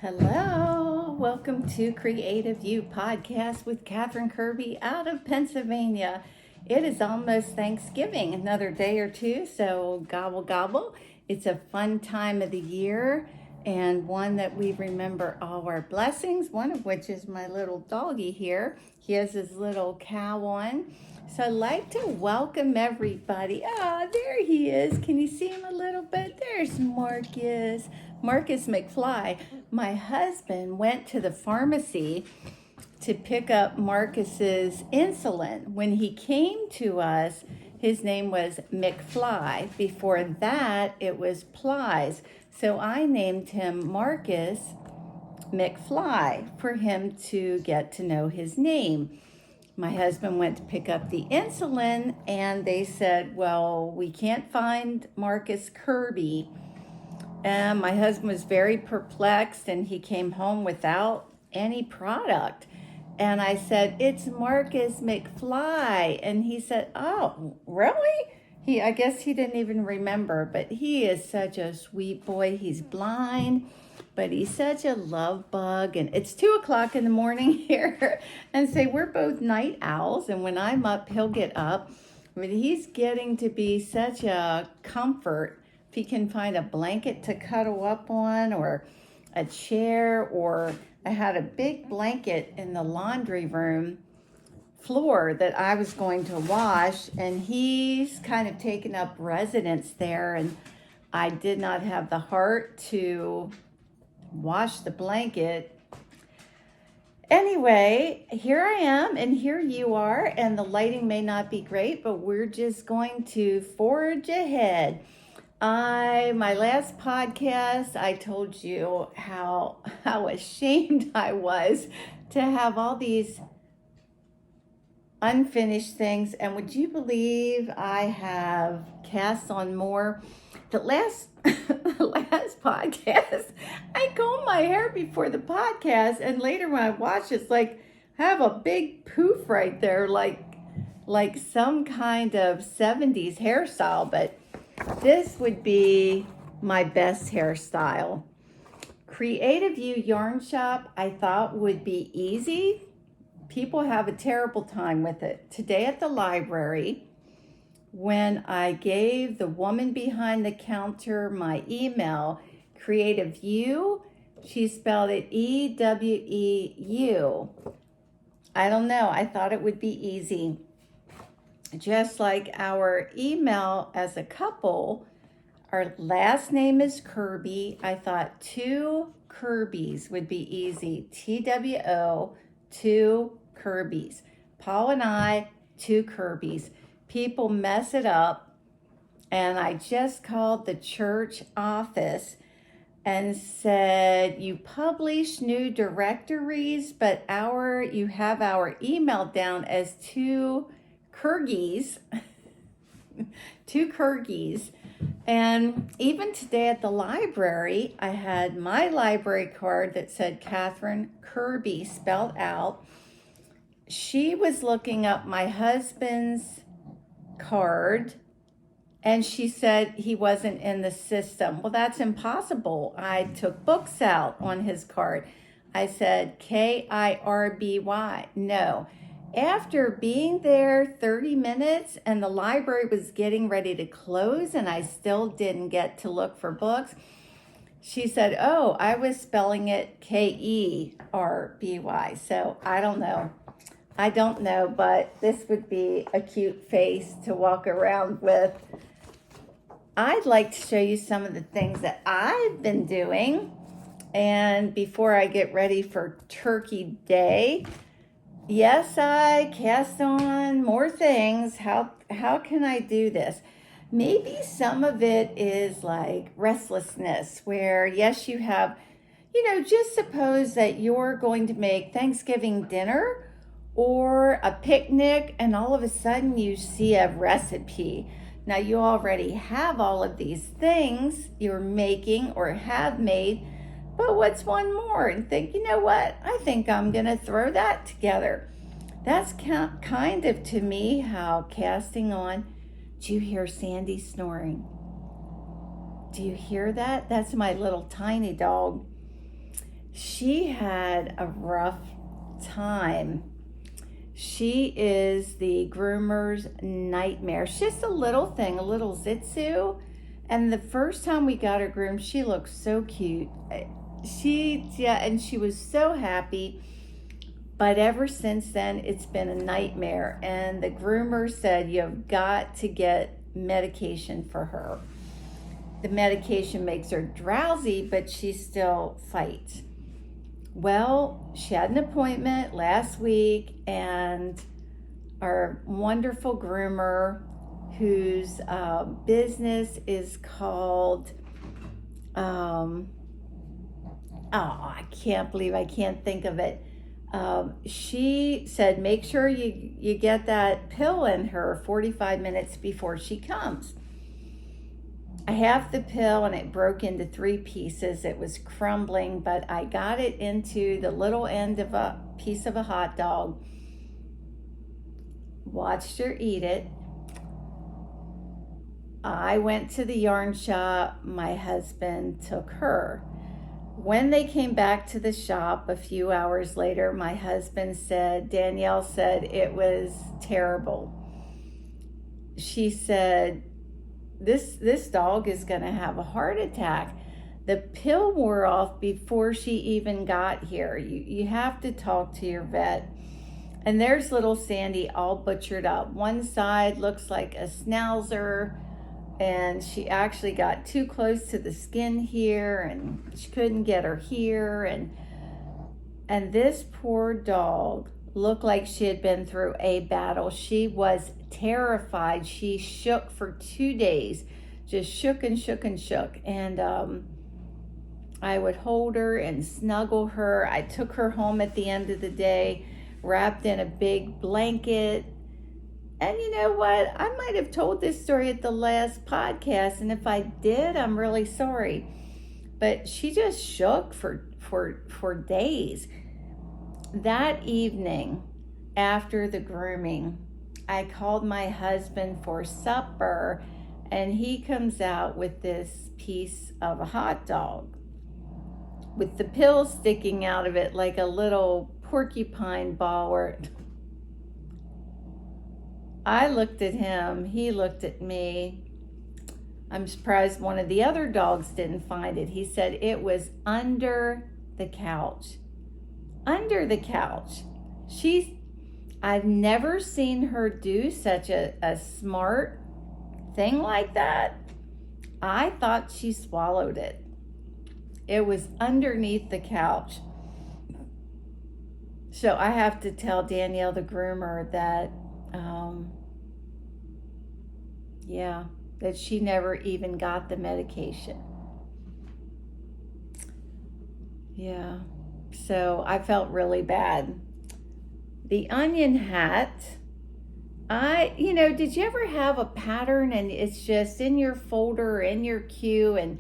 Hello, welcome to Creative You podcast with Catherine Kirby out of Pennsylvania. It is almost Thanksgiving, another day or two, so gobble gobble. It's a fun time of the year and one that we remember all our blessings, one of which is my little doggy here. He has his little cow on. So I'd like to welcome everybody. Ah, there he is. Can you see him a little bit? There's Marcus McFly. My husband went to the pharmacy to pick up Marcus's insulin. When he came to us, his name was McFly. Before that, it was Plies. So I named him Marcus McFly for him to get to know his name. My husband went to pick up the insulin and they said, well, we can't find Marcus Kirby. And my husband was very perplexed and he came home without any product. And I said, it's Marcus McFly. And he said, oh, really? I guess he didn't even remember, but he is such a sweet boy. He's blind, but he's such a love bug. And it's 2:00 in the morning here. And say we're both night owls. And when I'm up, he'll get up. But he's getting to be such a comfort. If he can find a blanket to cuddle up on or a chair, or I had a big blanket in the laundry room floor that I was going to wash, and he's kind of taken up residence there, and I did not have the heart to wash the blanket. Anyway, here I am and here you are, and the lighting may not be great, but we're just going to forge ahead. My last podcast, I told you how ashamed I was to have all these unfinished things. And would you believe I have cast on more? The last podcast, I combed my hair before the podcast, and later when I watch it's like I have a big poof right there, like some kind of 70s hairstyle, but this would be my best hairstyle. Creative You Yarn Shop, I thought would be easy. People have a terrible time with it. Today at the library, when I gave the woman behind the counter my email, Creative You, she spelled it E-W-E-U. I don't know. I thought it would be easy. Just like our email as a couple, our last name is Kirby. I thought two Kirbys would be easy. T-W-O, two Kirbys. Paul and I, two Kirbys. People mess it up, and I just called the church office and said, you publish new directories, but you have our email down as two Kirgis. Two Kirgis. And even today at the library, I had my library card that said Catherine Kirby spelled out. She was looking up my husband's card, and she said he wasn't in the system. Well, that's impossible. I took books out on his card. I said Kirby. No. After being there 30 minutes and the library was getting ready to close and I still didn't get to look for books, she said, oh, I was spelling it Kerby. So I don't know, but this would be a cute face to walk around with. I'd like to show you some of the things that I've been doing. And before I get ready for Turkey Day, yes, I cast on more things. How can I do this? Maybe some of it is like restlessness, where yes, you have, just suppose that you're going to make Thanksgiving dinner or a picnic, and all of a sudden you see a recipe. Now you already have all of these things you're making or have made, but what's one more? And think, you know what? I think I'm going to throw that together. That's kind of, to me, how casting on. Do you hear Sandy snoring? Do you hear that? That's my little tiny dog. she had a rough time. She is the groomer's nightmare. She's just a little thing, a little Zitsu. And the first time we got her groomed, she looked so cute. And she was so happy. But ever since then, it's been a nightmare. And the groomer said, you've got to get medication for her. The medication makes her drowsy, but she still fights. Well, she had an appointment last week, and our wonderful groomer, whose business is called, I can't believe I can't think of it. She said, make sure you get that pill in her 45 minutes before she comes. I have the pill and it broke into 3 pieces. It was crumbling, but I got it into the little end of a piece of a hot dog. Watched her eat it. I went to the yarn shop. My husband took her. When they came back to the shop a few hours later, my husband said, Danielle said it was terrible. She said, this dog is going to have a heart attack. The pill wore off before she even got here. You have to talk to your vet. And there's little Sandy all butchered up. One side looks like a schnauzer, and she actually got too close to the skin here, and she couldn't get her here. And this poor dog looked like she had been through a battle. She was terrified. She shook for 2 days, just shook and shook and shook. And I would hold her and snuggle her. I took her home at the end of the day, wrapped in a big blanket. And you know what? I might have told this story at the last podcast, and if I did, I'm really sorry. But she just shook for days. That evening, after the grooming, I called my husband for supper, and he comes out with this piece of a hot dog with the pill sticking out of it like a little porcupine ball. I looked at him, he looked at me. I'm surprised one of the other dogs didn't find it. He said it was under the couch. Under the couch. I've never seen her do such a smart thing like that. I thought she swallowed it. It was underneath the couch. So I have to tell Danielle, the groomer, that that she never even got the medication. Yeah, so I felt really bad. The onion hat, did you ever have a pattern and it's just in your folder or in your queue, and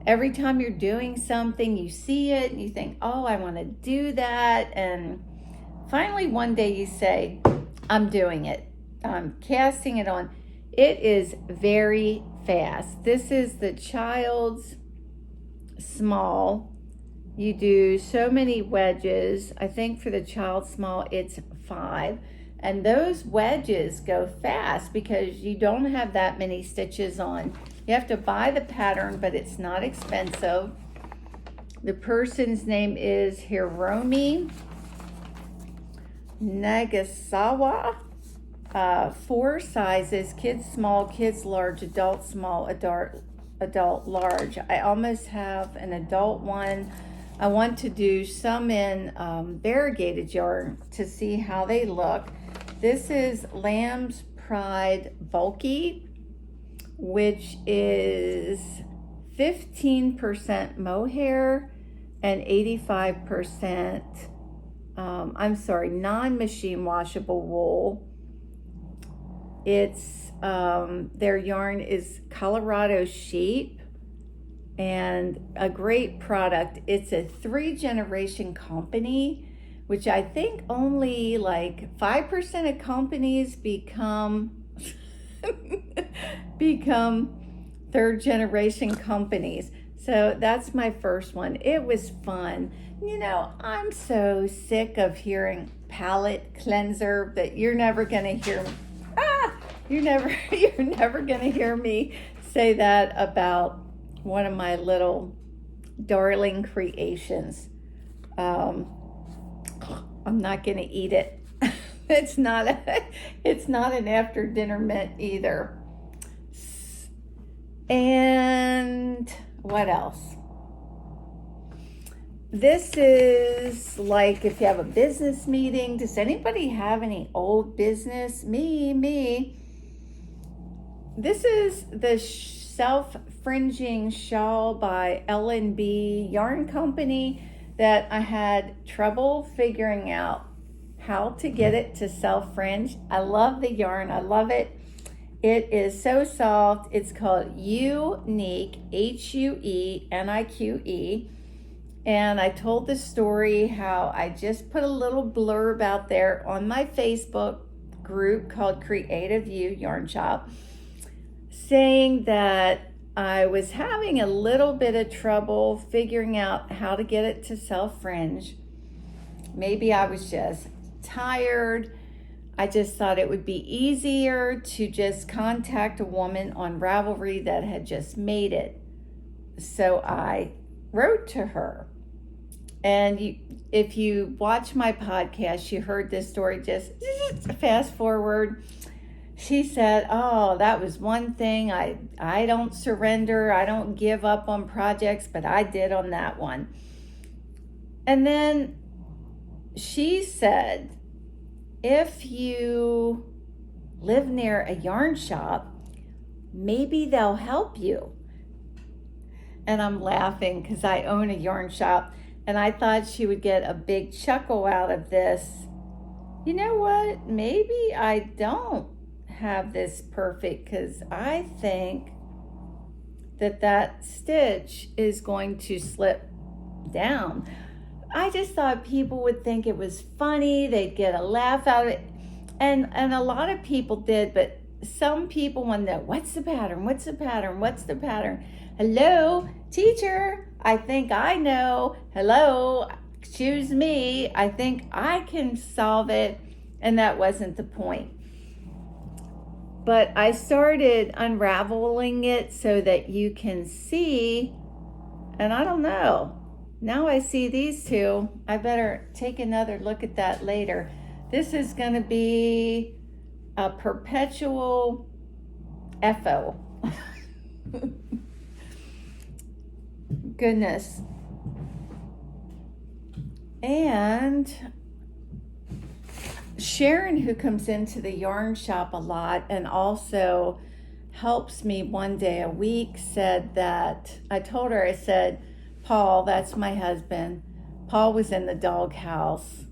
every time you're doing something, you see it and you think, oh, I want to do that. And finally one day you say, I'm doing it. I'm casting it on. It is very fast. This is the child's small. You do so many wedges. I think for the child small, it's 5. And those wedges go fast because you don't have that many stitches on. You have to buy the pattern, but it's not expensive. The person's name is Hiroma Nagasawa. 4 sizes: kids small, kids large, adult small, adult large. I almost have an adult one. I want to do some in variegated yarn to see how they look. This is Lamb's Pride Bulky, which is 15% mohair and 85% non-machine washable wool. It's their yarn is Colorado sheep, and a great product. It's a 3-generation company, which I think only like 5% of companies become 3rd-generation companies. So that's my first one. It was fun. I'm so sick of hearing palette cleanser that you're never gonna hear. You're never gonna hear me say that about one of my little darling creations. I'm not gonna eat it. It's not an after dinner mint either. And what else? This is like if you have a business meeting. Does anybody have any old business? Me. This is the self-fringing shawl by L&B Yarn Company that I had trouble figuring out how to get it to self-fringe. I love the yarn. I love it. It is so soft. It's called Unique, Huenique. And I told the story how I just put a little blurb out there on my Facebook group called Creative You Yarn Shop, saying that I was having a little bit of trouble figuring out how to get it to self-fringe. Maybe I was just tired. I just thought it would be easier to just contact a woman on Ravelry that had just made it. So I wrote to her. And if you watch my podcast, you heard this story, just fast forward. She said, oh, that was one thing. I don't surrender. I don't give up on projects, but I did on that one. And then she said, if you live near a yarn shop, maybe they'll help you. And I'm laughing because I own a yarn shop, and I thought she would get a big chuckle out of this. You know what? Maybe I don't have this perfect, because I think that stitch is going to slip down. I just thought people would think it was funny. They'd get a laugh out of it. And a lot of people did, but some people want to know, what's the pattern? What's the pattern? What's the pattern? Hello, teacher. I think I know. Hello, choose me. I think I can solve it. And that wasn't the point. But I started unraveling it so that you can see, and I don't know. Now I see these two. I better take another look at that later. This is going to be a perpetual FO. Goodness. And Sharon, who comes into the yarn shop a lot and also helps me one day a week, said that, I told her, I said, Paul, that's my husband. Paul was in the doghouse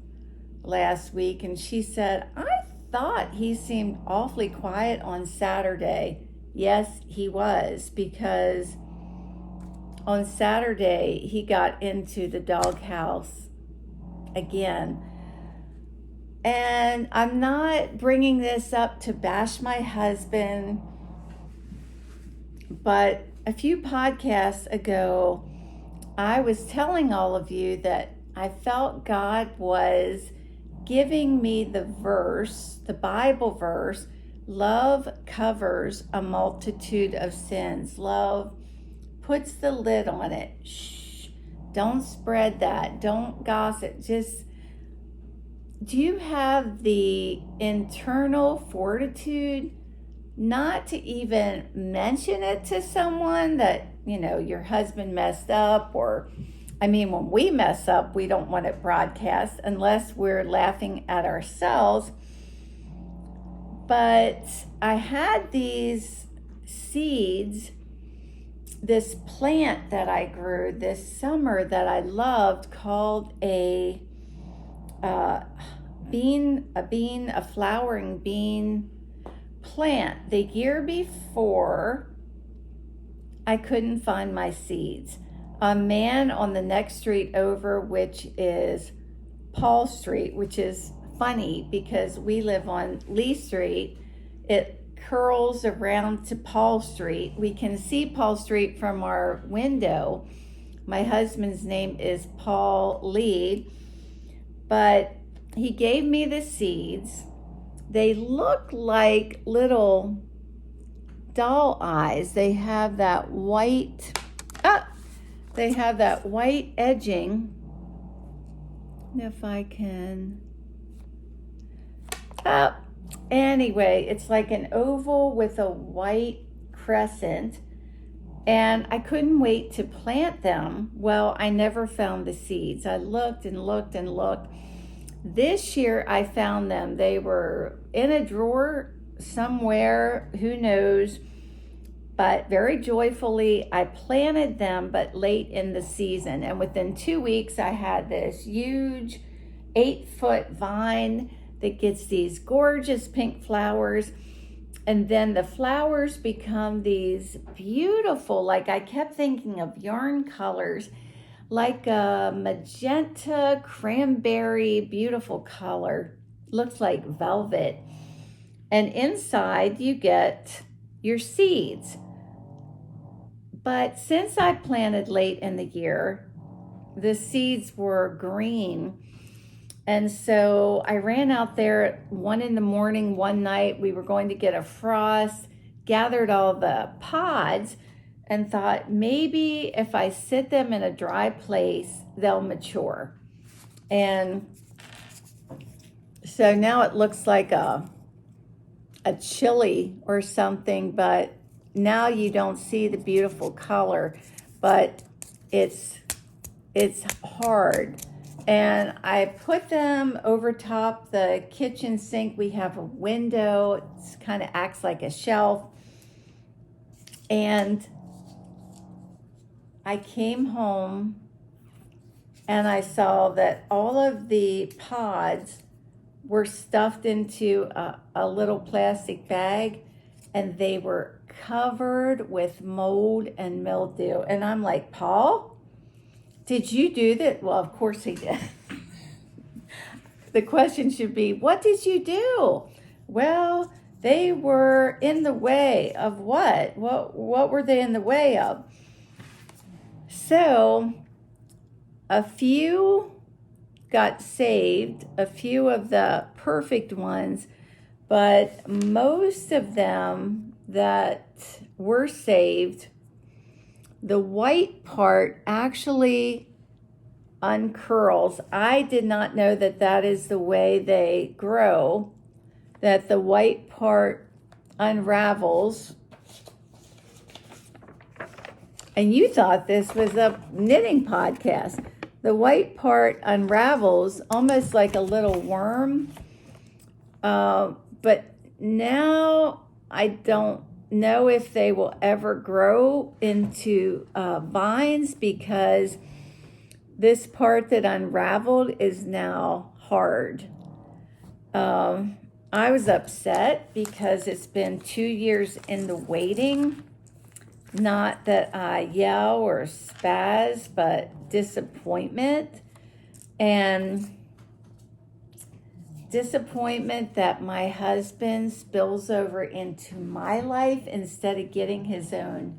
last week, and she said, I thought he seemed awfully quiet on Saturday. Yes, he was, because on Saturday he got into the doghouse again. And I'm not bringing this up to bash my husband, but a few podcasts ago, I was telling all of you that I felt God was giving me the verse, the Bible verse, love covers a multitude of sins. Love puts the lid on it. Shh, don't spread that. Don't gossip. Just, do you have the internal fortitude not to even mention it to someone that, your husband messed up? Or, when we mess up, we don't want it broadcast unless we're laughing at ourselves. But I had these seeds, this plant that I grew this summer that I loved, called a flowering bean plant. The year before, I couldn't find my seeds. A man on the next street over, which is Paul Street, which is funny because we live on Lee Street. curls around to Paul Street. We can see Paul Street from our window. My husband's name is Paul Lee, but he gave me the seeds. They look like little doll eyes. They have that white, edging. If I can, anyway, it's like an oval with a white crescent, and I couldn't wait to plant them. Well, I never found the seeds. I looked and looked and looked. This year I found them. They were in a drawer somewhere, who knows, but very joyfully I planted them, but late in the season. And within 2 weeks I had this huge 8-foot vine that gets these gorgeous pink flowers. And then the flowers become these beautiful, like I kept thinking of yarn colors, like a magenta, cranberry, beautiful color. Looks like velvet. And inside you get your seeds. But since I planted late in the year, the seeds were green. And so I ran out there at 1 a.m. one night. We were going to get a frost, gathered all the pods, and thought maybe if I sit them in a dry place, they'll mature. And so now it looks like a chili or something, but now you don't see the beautiful color, but it's hard. And I put them over top the kitchen sink. We have a window. It kind of acts like a shelf. And I came home and I saw that all of the pods were stuffed into a little plastic bag, and they were covered with mold and mildew. And I'm like, Paul, did you do that? Well, of course he did. The question should be, what did you do? Well, they were in the way of what? What were they in the way of? So a few got saved, a few of the perfect ones, but most of them that were saved, the white part actually uncurls. I did not know that that is the way they grow, that the white part unravels. And you thought this was a knitting podcast. The white part unravels almost like a little worm. But now I don't know if they will ever grow into vines, because this part that unraveled is now hard. I was upset because it's been 2 years in the waiting. Not that I yell or spaz, but disappointment. And disappointment that my husband spills over into my life instead of getting his own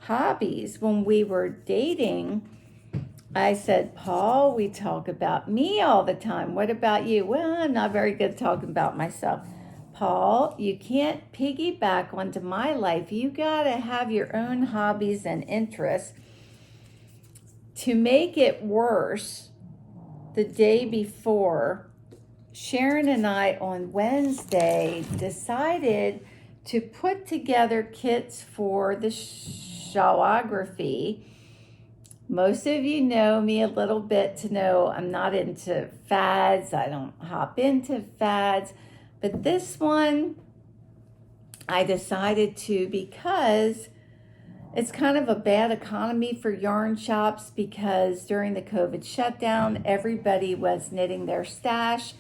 hobbies. When we were dating, I said, Paul, we talk about me all the time. What about you? Well, I'm not very good at talking about myself. Paul, you can't piggyback onto my life. You got to have your own hobbies and interests. To make it worse, the day before, Sharon and I on Wednesday decided to put together kits for the shawlography. Most of you know me a little bit to know I'm not into fads. I don't hop into fads. But this one, I decided to, because it's kind of a bad economy for yarn shops, because during the COVID shutdown, everybody was knitting their stash.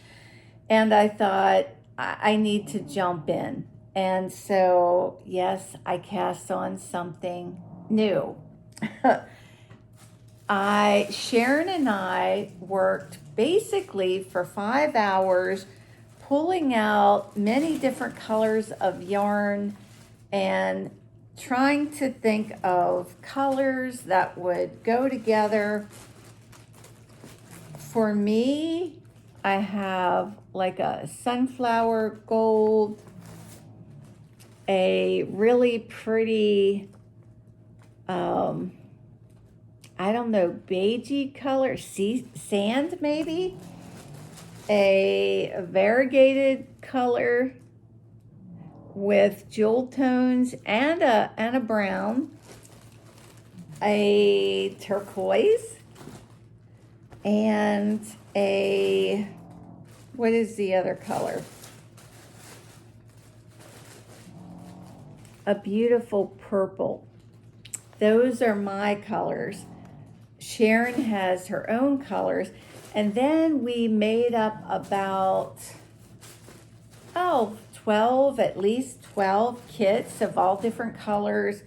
And I thought, I need to jump in. And so, yes, I cast on something new. Sharon and I worked basically for 5 hours pulling out many different colors of yarn and trying to think of colors that would go together. For me, I have like a sunflower gold, a really pretty, I don't know, beigey color, sand maybe, a variegated color with jewel tones and a brown, a turquoise, and a, what is the other color? A beautiful purple. Those are my colors. Sharon has her own colors. And then we made up about, 12, at least 12 kits of all different colors,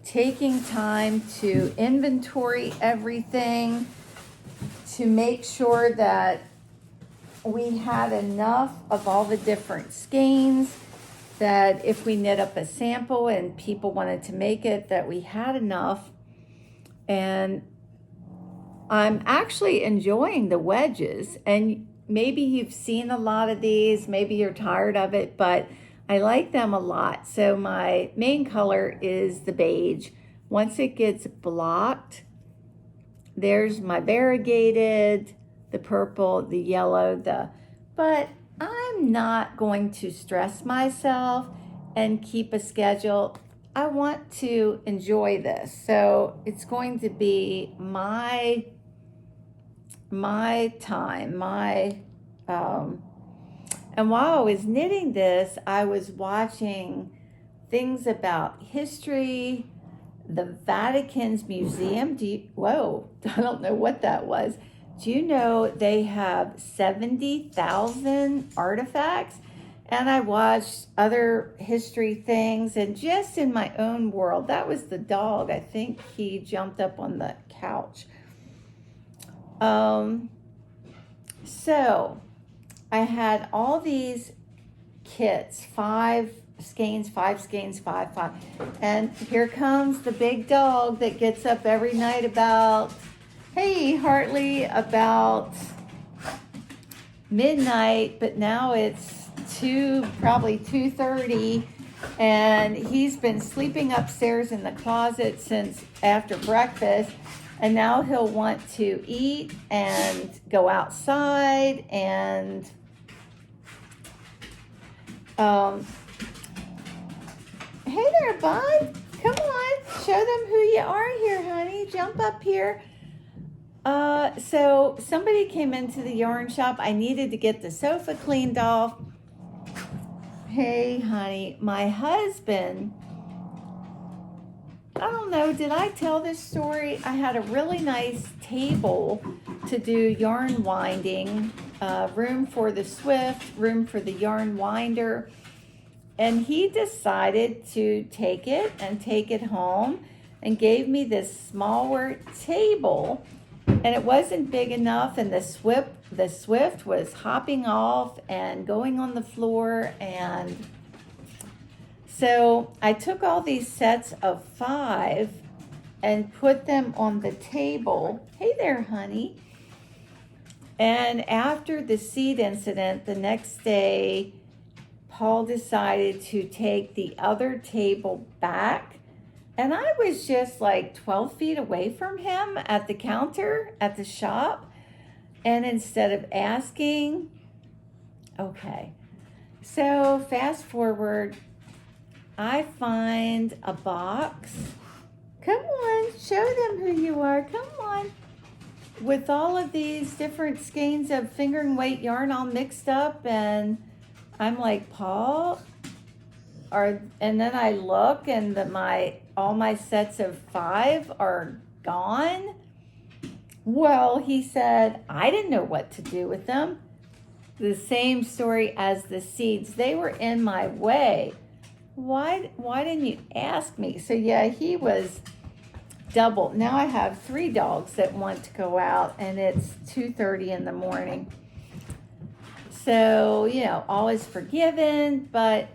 taking time to inventory everything, to make sure that we had enough of all the different skeins, that if we knit up a sample and people wanted to make it, that we had enough. And I'm actually enjoying the wedges, and maybe you've seen a lot of these, maybe you're tired of it, but I like them a lot. So my main color is the beige. Once it gets blocked, there's my variegated, the purple, the yellow, but I'm not going to stress myself and keep a schedule. I want to enjoy this. So it's going to be my time, and while I was knitting this, I was watching things about history, the Vatican's museum. Whoa, I don't know what that was. Do you know they have 70,000 artifacts? And I watched other history things, and just in my own world, that was the dog. I think he jumped up on the couch. So I had all these kits, 5 skeins, 5 skeins, 5. And here comes the big dog that gets up every night about, hey, Hartley, about midnight, but now it's probably 2:30, and he's been sleeping upstairs in the closet since after breakfast. And now he'll want to eat and go outside and hey there, bud. Come on, show them who you are here, honey. Jump up here. So somebody came into the yarn shop. I needed to get the sofa cleaned off. Hey, honey, my husband, I don't know, did I tell this story? I had a really nice table to do yarn winding, room for the Swift, room for the yarn winder. And he decided to take it home and gave me this smaller table. And it wasn't big enough, and the Swift was hopping off and going on the floor. And so I took all these sets of 5 and put them on the table. Hey there, honey. And after the seed incident, the next day, Paul decided to take the other table back. And I was just like 12 feet away from him at the counter at the shop. And instead of asking, okay. So fast forward, I find a box. Come on, show them who you are. Come on. With all of these different skeins of fingering weight yarn all mixed up. And I'm like, Paul, and then I look, and all my sets of 5 are gone. Well, he said, I didn't know what to do with them. The same story as the seeds. They were in my way. Why didn't you ask me? So yeah, he was double. Now I have 3 dogs that want to go out, and it's 2:30 in the morning. So, all is forgiven, but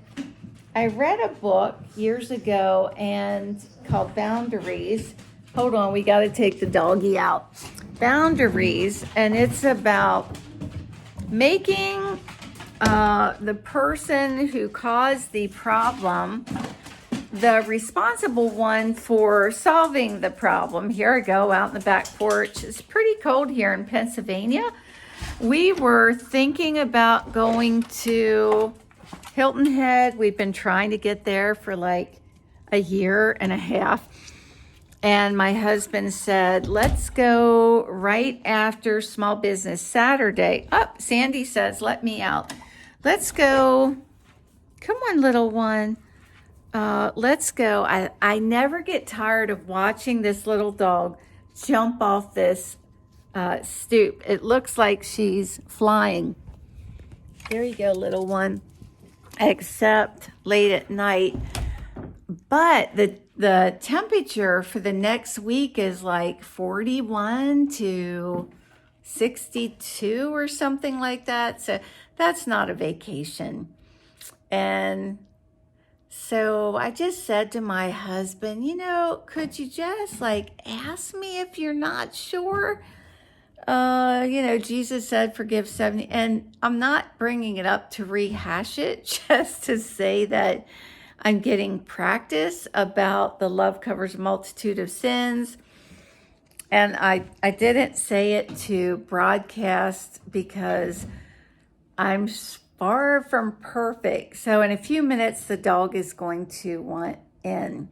I read a book years ago and called Boundaries. Hold on, we got to take the doggy out. Boundaries, and it's about making the person who caused the problem the responsible one for solving the problem. Here I go out in the back porch. It's pretty cold here in Pennsylvania. We were thinking about going to Hilton Head. We've been trying to get there for like a year and a half. And my husband said, let's go right after Small Business Saturday. Oh, Sandy says, let me out. Let's go. Come on, little one. Let's go. I never get tired of watching this little dog jump off this stoop. It looks like she's flying. There you go, little one. Except late at night. But the temperature for the next week is like 41 to 62 or something like that. So that's not a vacation. And so I just said to my husband, could you just ask me if you're not sure? Jesus said forgive 70. And I'm not bringing it up to rehash it, just to say that I'm getting practice about the love covers a multitude of sins. And I didn't say it to broadcast because I'm far from perfect. So in a few minutes, the dog is going to want in.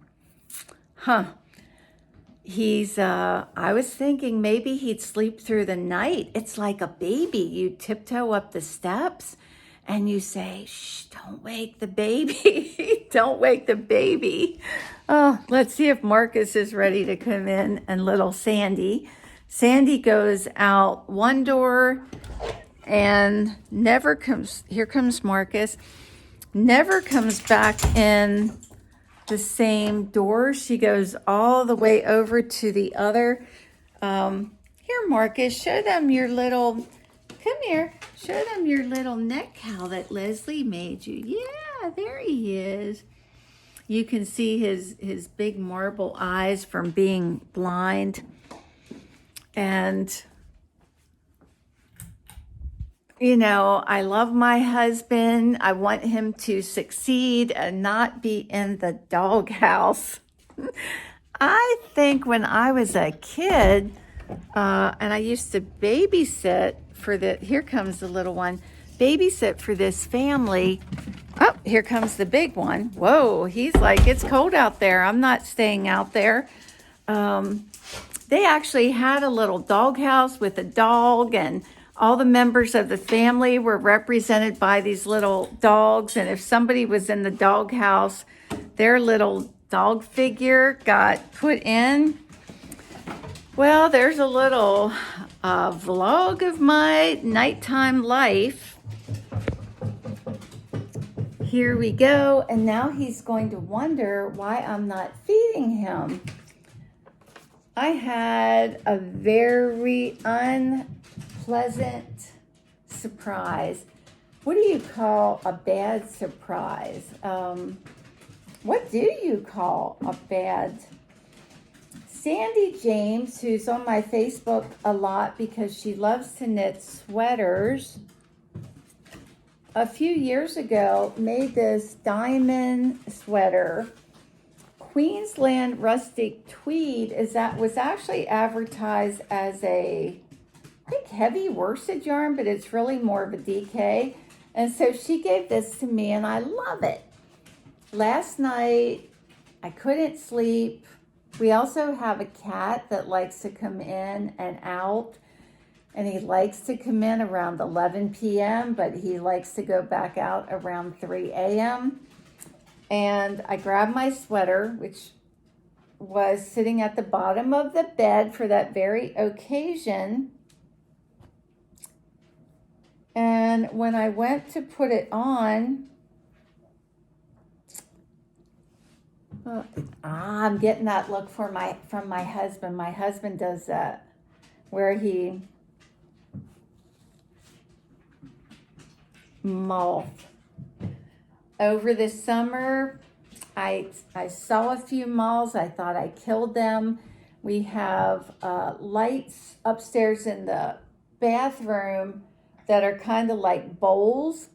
I was thinking maybe he'd sleep through the night. It's like a baby. You tiptoe up the steps and you say, shh, don't wake the baby. Don't wake the baby. Oh, let's see if Marcus is ready to come in and little Sandy. Sandy goes out one door and never comes, here comes Marcus, never comes back in the same door. She goes all the way over to the other. Here, Marcus, show them your little, come here, show them your little neck cowl that Leslie made you. Yeah, there he is. You can see his big marble eyes from being blind. And I love my husband. I want him to succeed and not be in the doghouse. I think when I was a kid, and I used to babysit here comes the little one, babysit for this family. Oh, here comes the big one. Whoa, he's like, it's cold out there. I'm not staying out there. They actually had a little doghouse with a dog, and all the members of the family were represented by these little dogs. And if somebody was in the doghouse, their little dog figure got put in. Well, there's a little vlog of my nighttime life. Here we go. And now he's going to wonder why I'm not feeding him. I had a very unpleasant surprise. What do you call a bad surprise? What do you call a bad? Sandy James, who's on my Facebook a lot because she loves to knit sweaters, a few years ago made this diamond sweater. Queensland Rustic Tweed was actually advertised as a, I think, heavy worsted yarn, but it's really more of a DK. And so she gave this to me, and I love it. Last night, I couldn't sleep. We also have a cat that likes to come in and out, and he likes to come in around 11 p.m., but he likes to go back out around 3 a.m. And I grabbed my sweater, which was sitting at the bottom of the bed for that very occasion. And when I went to put it on, I'm getting that look from my husband. My husband does that, where he moth. Over the summer, I saw a few moths. I thought I killed them. We have lights upstairs in the bathroom that are kind of like bowls.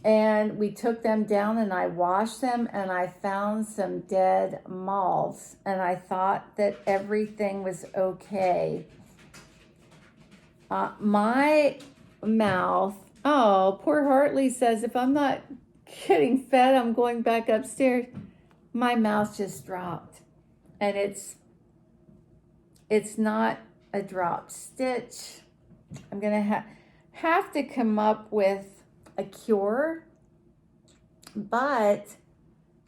And we took them down and I washed them and I found some dead moths. And I thought that everything was okay. My mouth, oh, poor Hartley says, if I'm not getting fed, I'm going back upstairs. My mouth just dropped. And it's not a drop stitch. I'm going to have to come up with a cure, but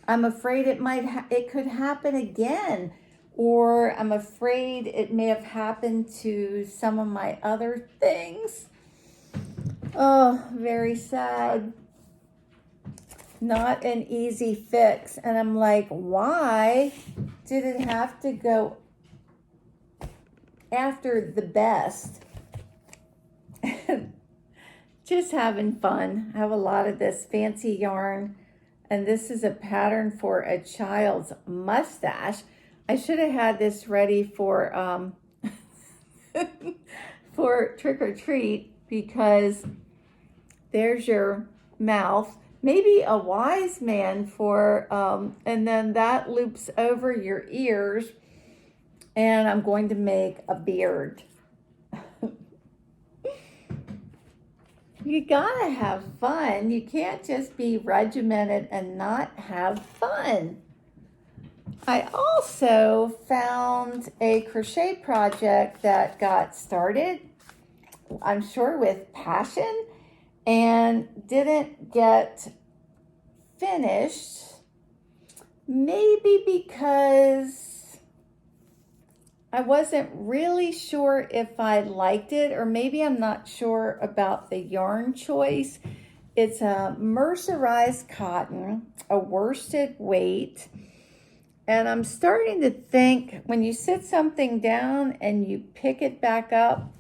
I'm afraid it could happen again, or I'm afraid it may have happened to some of my other things. Oh, very sad. Not an easy fix. And I'm like, why did it have to go after the best? Just having fun. I have a lot of this fancy yarn, and this is a pattern for a child's mustache. I should have had this ready for for trick or treat, because there's your mouth, maybe a wise man for, and then that loops over your ears, and I'm going to make a beard. You gotta have fun. You can't just be regimented and not have fun. I also found a crochet project that got started, I'm sure with passion, and didn't get finished. Maybe because I wasn't really sure if I liked it, or maybe I'm not sure about the yarn choice. It's a mercerized cotton, a worsted weight. And I'm starting to think, when you sit something down and you pick it back up,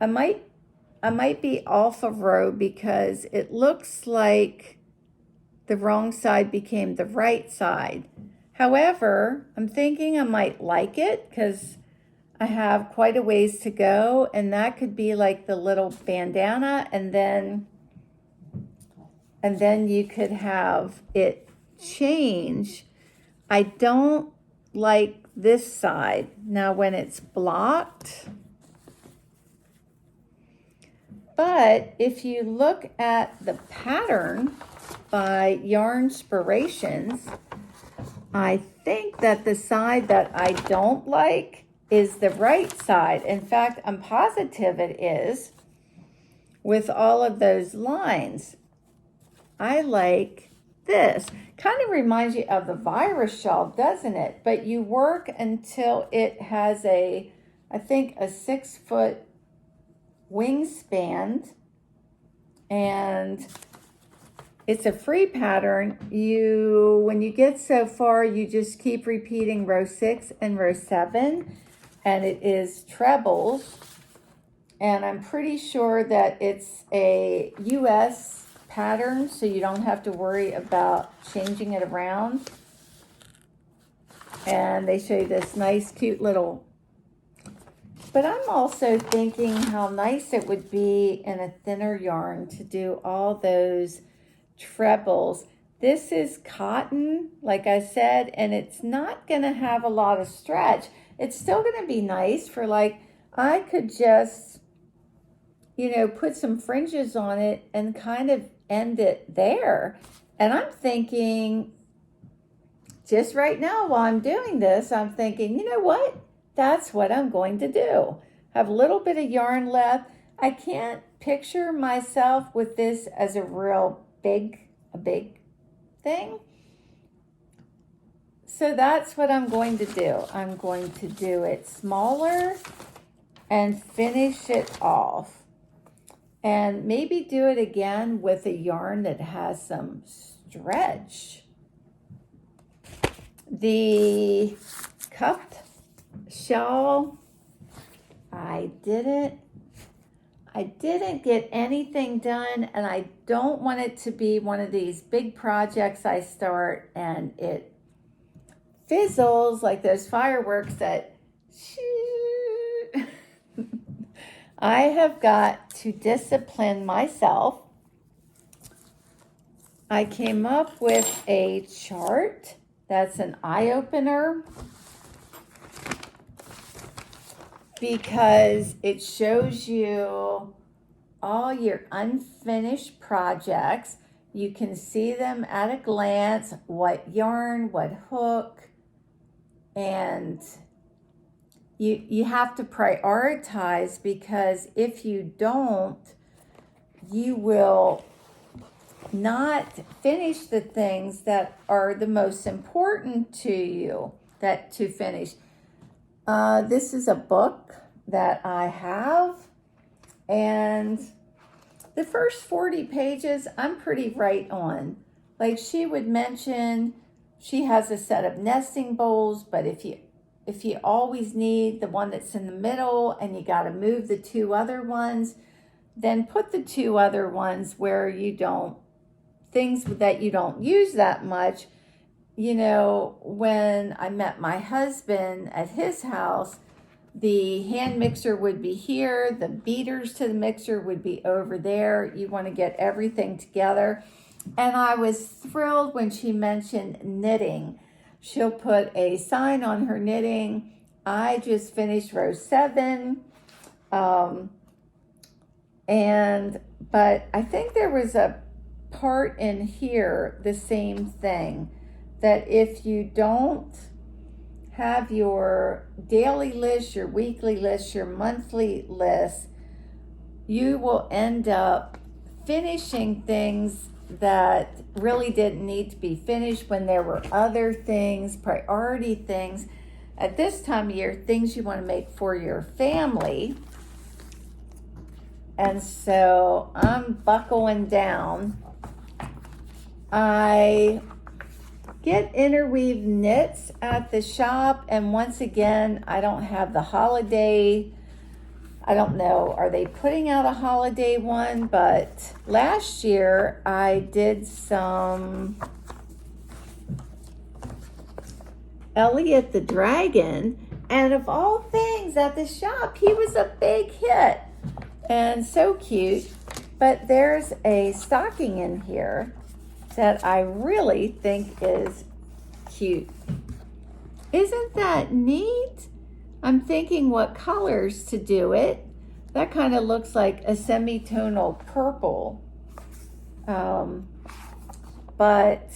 I might be off a row, because it looks like the wrong side became the right side. However, I'm thinking I might like it, because I have quite a ways to go, and that could be like the little bandana, and then you could have it change. I don't like this side. Now when it's blocked, but if you look at the pattern by Yarnspirations, I think that the side that I don't like is the right side. In fact, I'm positive it is, with all of those lines. I like this. Kind of reminds you of the virus shawl, doesn't it? But you work until it has I think a 6-foot wingspan, and it's a free pattern. When you get so far, you just keep repeating row 6 and row 7. And it is trebles, and I'm pretty sure that it's a US pattern, so you don't have to worry about changing it around. And they show you this nice cute little, but I'm also thinking how nice it would be in a thinner yarn to do all those trebles. This is cotton, like I said, and it's not going to have a lot of stretch. It's still going to be nice for, like, I could just, put some fringes on it and kind of end it there. And I'm thinking, just right now while I'm doing this, I'm thinking, you know what? That's what I'm going to do. Have a little bit of yarn left. I can't picture myself with this as a real big thing. So that's what I'm going to do. I'm going to do it smaller and finish it off. And maybe do it again with a yarn that has some stretch. The cuffed shawl, I I didn't get anything done, and I don't want it to be one of these big projects I start and it fizzles like those fireworks that I have got to discipline myself. I came up with a chart that's an eye-opener because it shows you all your unfinished projects. You can see them at a glance, what yarn, what hook, and you have to prioritize, because if you don't, you will not finish the things that are the most important to you to finish. This is a book that I have, and the first 40 pages I'm pretty right on. Like, she would mention she has a set of nesting bowls, but if you always need the one that's in the middle and you got to move the two other ones, then put the two other ones where things that you don't use that much. You know, when I met my husband at his house, the hand mixer would be here, the beaters to the mixer would be over there. You want to get everything together. And I was thrilled when she mentioned knitting. She'll put a sign on her knitting. I just finished row 7. But I think there was a part in here, the same thing, that if you don't have your daily list, your weekly list, your monthly list, you will end up finishing things that really didn't need to be finished when there were other things, priority things. At this time of year, things you want to make for your family. And so I'm buckling down. I get interweave knits at the shop, and once again, I don't have the holiday. I don't know, are they putting out a holiday one? But last year I did some Elliot the Dragon, and of all things at the shop, he was a big hit and so cute. But there's a stocking in here that I really think is cute. Isn't that neat? I'm thinking what colors to do it. That kind of looks like a semi-tonal purple. But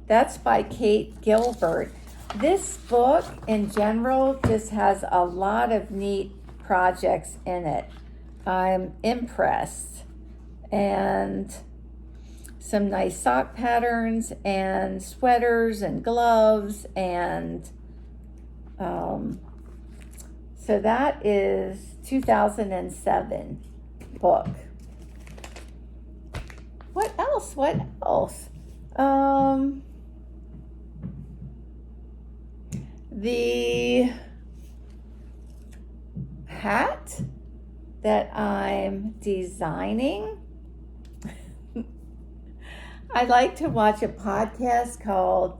that's by Kate Gilbert. This book in general just has a lot of neat projects in it. I'm impressed. And some nice sock patterns and sweaters and gloves, and so that is 2007 book. What else? The hat that I'm designing. I like to watch a podcast called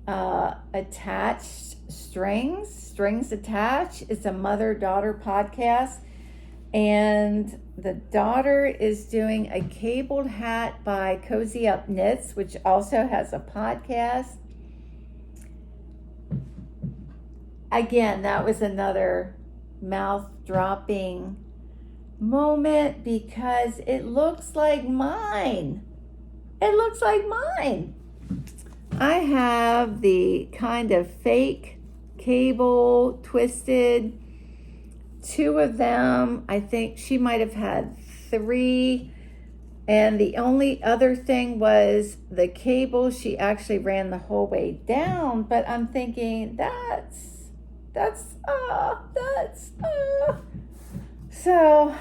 Attached Strings Attached. It's a mother-daughter podcast, and the daughter is doing a cabled hat by Cozy Up Knits, which also has a podcast. Again, that was another mouth-dropping moment because it looks like mine. It looks like mine. I have the kind of fake cable twisted, 2 of them. I think she might have had 3. And the only other thing was the cable. She actually ran the whole way down, but I'm thinking So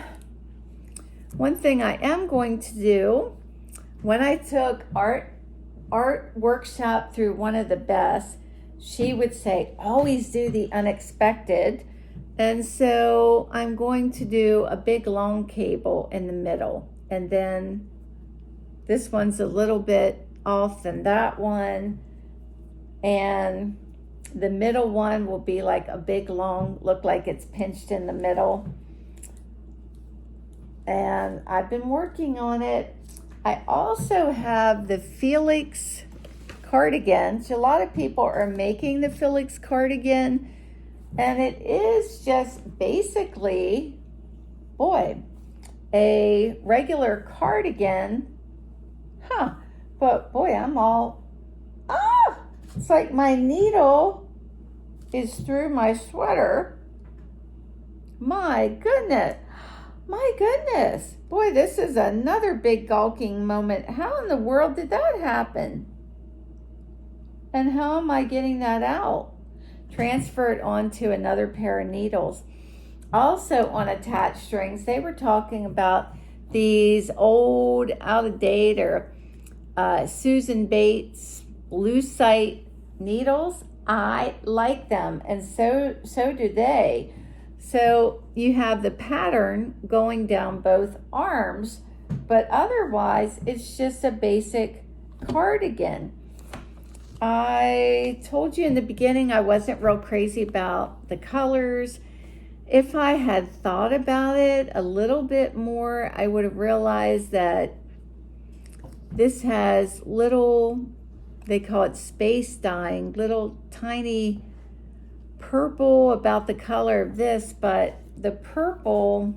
one thing I am going to do, when I took art workshop through one of the best, she would say, always do the unexpected. And so I'm going to do a big long cable in the middle. And then this one's a little bit off than that one. And the middle one will be like a big long, look like it's pinched in the middle. And I've been working on it. I also have the Felix Cardigan. So a lot of people are making the Felix Cardigan. And it is just basically, boy, a regular cardigan. But boy, it's like my needle is through my sweater. My goodness. Boy, this is another big gawking moment. How in the world did that happen? And how am I getting that out? Transfer it onto another pair of needles. Also on attached strings, they were talking about these old, out of date, or Susan Bates lucite needles. I like them, and so do they. So you have the pattern going down both arms, but otherwise it's just a basic cardigan. I told you in the beginning I wasn't real crazy about the colors. If I had thought about it a little bit more, I would have realized that this has little, they call it space dyeing, little tiny purple about the color of this, but the purple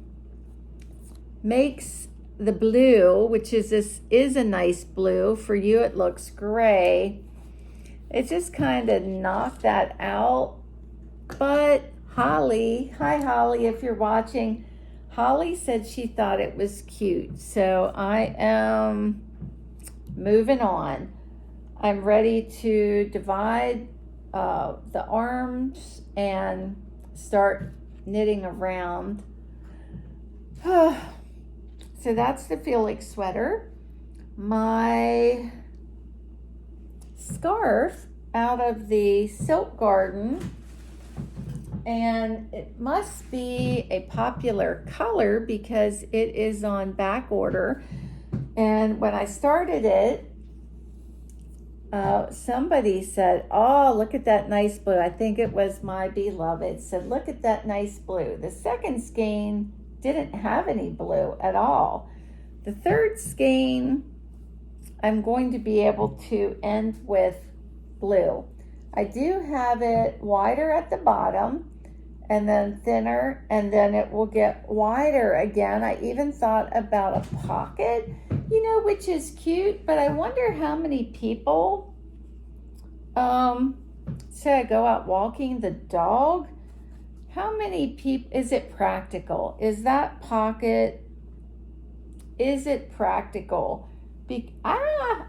makes the blue, which is a nice blue. For you it looks gray. It just kind of knocked that out. But Holly, hi Holly, if you're watching, Holly said she thought it was cute. So I am moving on. I'm ready to divide the arms and start knitting around. So that's the Felix sweater. My scarf out of the Silk Garden, and it must be a popular color because it is on back order. And when I started it, somebody said, oh, look at that nice blue. I think it was my beloved said, look at that nice blue. The second skein didn't have any blue at all. The third skein, I'm going to be able to end with blue. I do have it wider at the bottom and then thinner, and then it will get wider again. I even thought about a pocket, which is cute, but I wonder how many people, say I go out walking the dog, how many people, is it practical? Is that pocket, is it practical?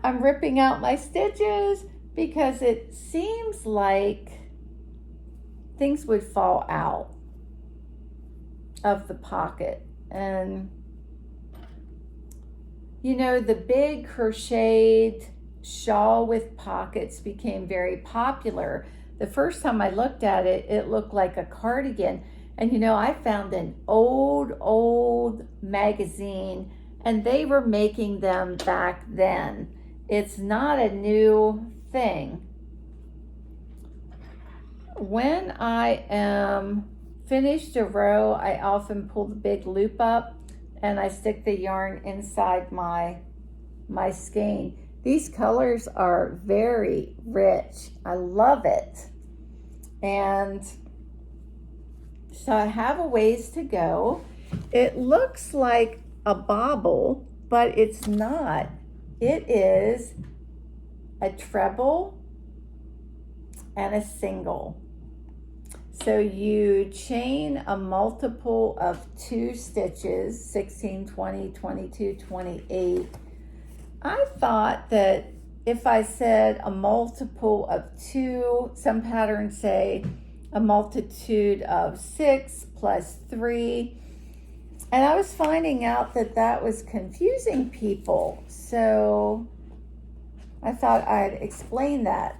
I'm ripping out my stitches because it seems like things would fall out of the pocket. And the big crocheted shawl with pockets became very popular. The first time I looked at it, it looked like a cardigan. And I found an old magazine, and they were making them back then. It's not a new thing. When I am finished a row, I often pull the big loop up and I stick the yarn inside my skein. These colors are very rich. I love it. And so I have a ways to go. It looks like a bobble, but it's not. It is a treble and a single. So you chain a multiple of 2 stitches, 16, 20, 22, 28. I thought that if I said a multiple of 2, some patterns say a multitude of 6 plus 3. And I was finding out that that was confusing people. So I thought I'd explain that.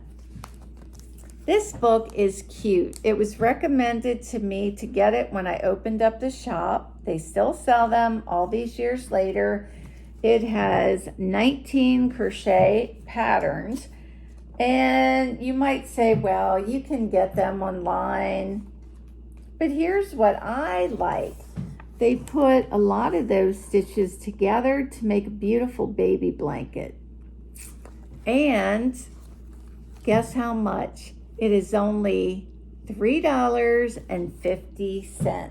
This book is cute. It was recommended to me to get it when I opened up the shop. They still sell them all these years later. It has 19 crochet patterns. And you might say, well, you can get them online. But here's what I like. They put a lot of those stitches together to make a beautiful baby blanket. And guess how much? It is only $3.50.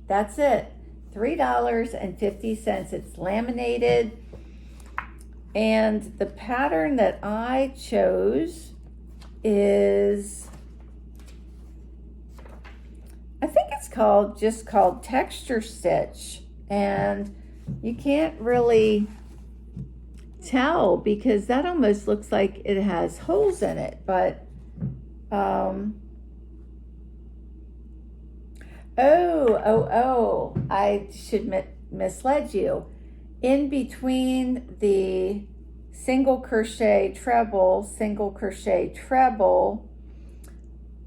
That's it. $3.50. It's laminated. And the pattern that I chose is, I think it's just called Texture Stitch. And you can't really tell because that almost looks like it has holes in it, but I should misled you. In between the single crochet treble,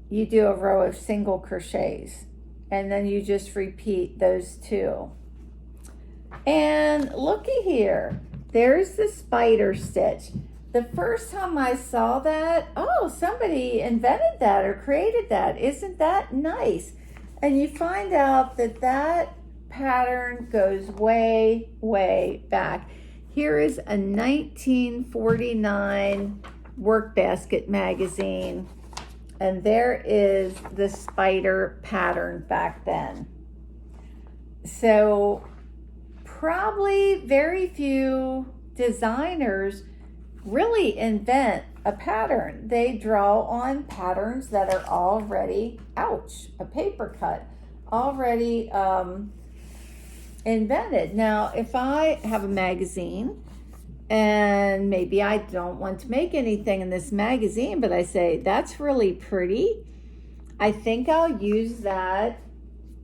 you do a row of single crochets, and then you just repeat those two. And looky here, there's the spider stitch. The first time I saw that, oh, somebody invented that or created that. Isn't that nice? And you find out that that pattern goes way, way back. Here is a 1949 work basket magazine, and there is the spider pattern back then. So probably very few designers really invent a pattern. They draw on patterns that are already, ouch, a paper cut, already invented. Now, if I have a magazine and maybe I don't want to make anything in this magazine, but I say, that's really pretty, I think I'll use that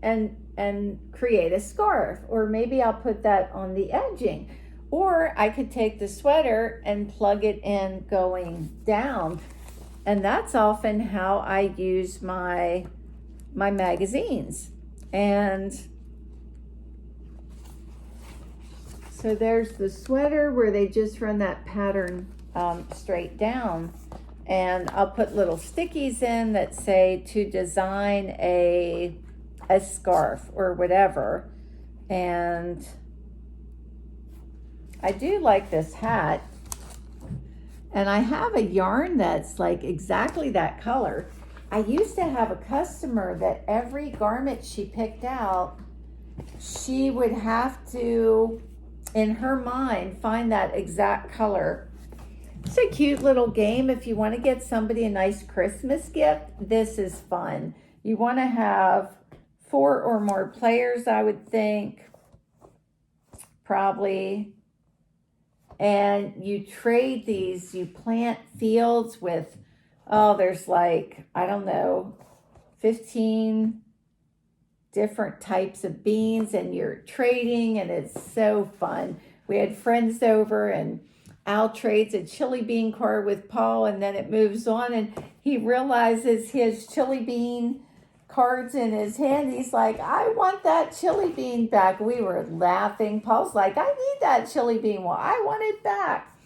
and create a scarf, or maybe I'll put that on the edging. Or I could take the sweater and plug it in going down. And that's often how I use my magazines. And so there's the sweater where they just run that pattern straight down. And I'll put little stickies in that say to design a scarf or whatever. And I do like this hat, and I have a yarn that's like exactly that color. I used to have a customer that every garment she picked out, she would have to, in her mind, find that exact color. It's a cute little game. If you want to get somebody a nice Christmas gift, this is fun. You want to have 4 or more players, I would think, probably. And you trade these, you plant fields with, there's like, I don't know, 15 different types of beans, and you're trading, and it's so fun. We had friends over, and Al trades a chili bean card with Paul, and then it moves on, and he realizes his chili bean cards in his hand. He's like, I want that chili bean back. We were laughing. Paul's like, I need that chili bean. Well, I want it back.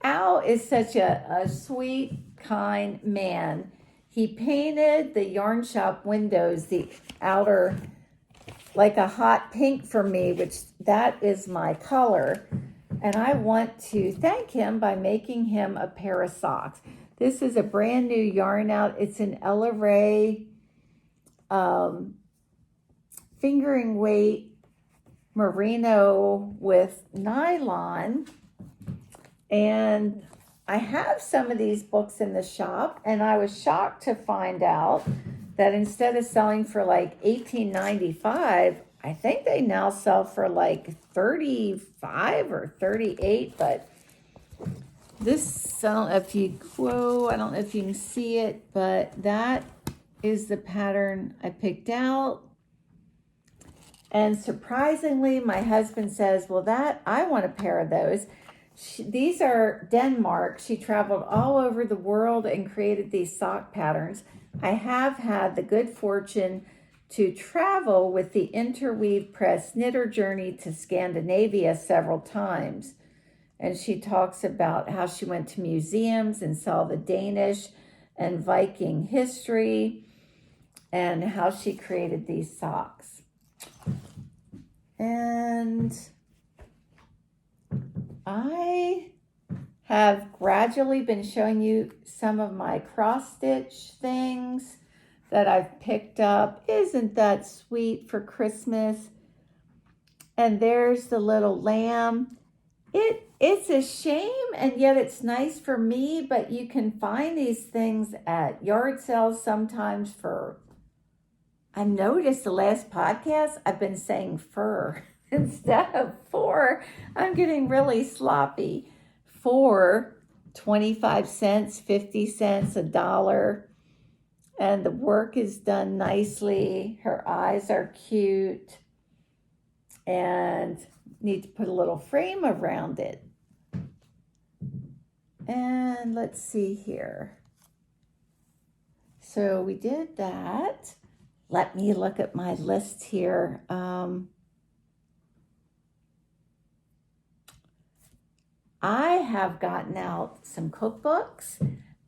Al is such a sweet, kind man. He painted the yarn shop windows, the outer, like a hot pink for me, which that is my color. And I want to thank him by making him a pair of socks. This is a brand new yarn out. It's an Ella Ray fingering weight merino with nylon. And I have some of these books in the shop, and I was shocked to find out that instead of selling for like $18.95, I think they now sell for like $35 or $38. But this, I don't know if you can see it, but that is the pattern I picked out. And surprisingly, my husband says, well, I want a pair of those. These are Denmark. She traveled all over the world and created these sock patterns. I have had the good fortune to travel with the Interweave Press Knitter Journey to Scandinavia several times. And she talks about how she went to museums and saw the Danish and Viking history and how she created these socks. And I have gradually been showing you some of my cross stitch things that I've picked up. Isn't that sweet for Christmas? And there's the little lamb. It's a shame, and yet it's nice for me, but you can find these things at yard sales sometimes for, I noticed the last podcast, I've been saying fur instead of for. I'm getting really sloppy. For 25 cents, 50 cents, $1. And the work is done nicely. Her eyes are cute. And need to put a little frame around it. And let's see here. So we did that. Let me look at my list here. I have gotten out some cookbooks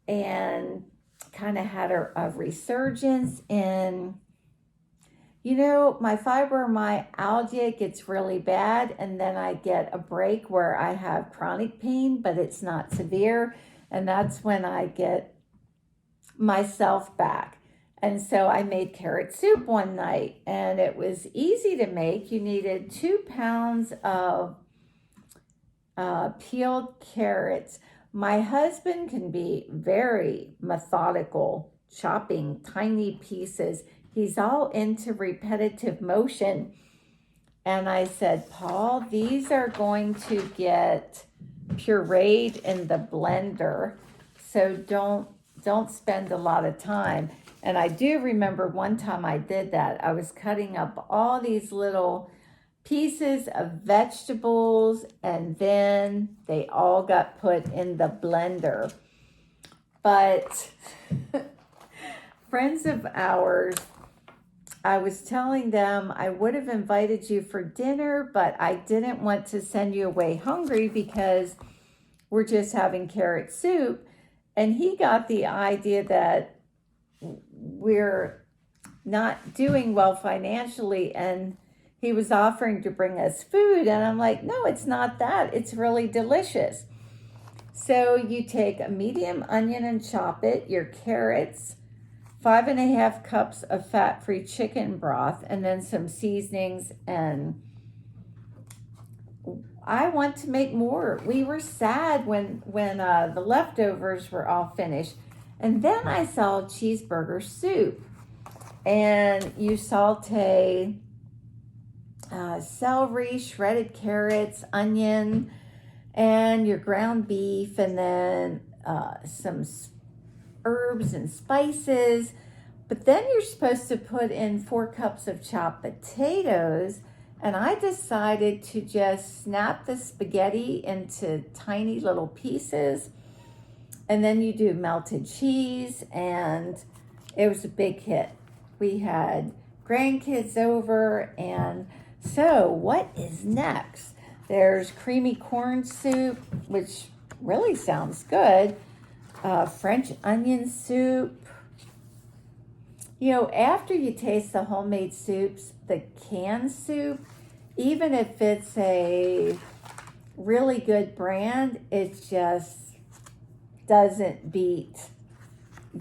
and kind of had a resurgence in, my fibromyalgia gets really bad, and then I get a break where I have chronic pain, but it's not severe, and that's when I get myself back. And so I made carrot soup one night, and it was easy to make. You needed 2 pounds of peeled carrots. My husband can be very methodical, chopping tiny pieces. He's all into repetitive motion. And I said, Paul, these are going to get pureed in the blender, so don't spend a lot of time. And I do remember one time I did that. I was cutting up all these little pieces of vegetables, and then they all got put in the blender. But friends of ours, I was telling them I would have invited you for dinner, but I didn't want to send you away hungry because we're just having carrot soup. And he got the idea that we're not doing well financially, and he was offering to bring us food, and I'm like, no, it's not that. It's really delicious. So you take a medium onion and chop it, your carrots, 5.5 cups of fat-free chicken broth, and then some seasonings. And I want to make more. We were sad when the leftovers were all finished. And then I saw cheeseburger soup, and you saute celery, shredded carrots, onion, and your ground beef, and then some herbs and spices. But then you're supposed to put in 4 cups of chopped potatoes, and I decided to just snap the spaghetti into tiny little pieces. And then you do melted cheese, and it was a big hit. We had grandkids over, and so what is next? There's creamy corn soup, which really sounds good. French onion soup. After you taste the homemade soups, the canned soup, even if it's a really good brand, it just doesn't beat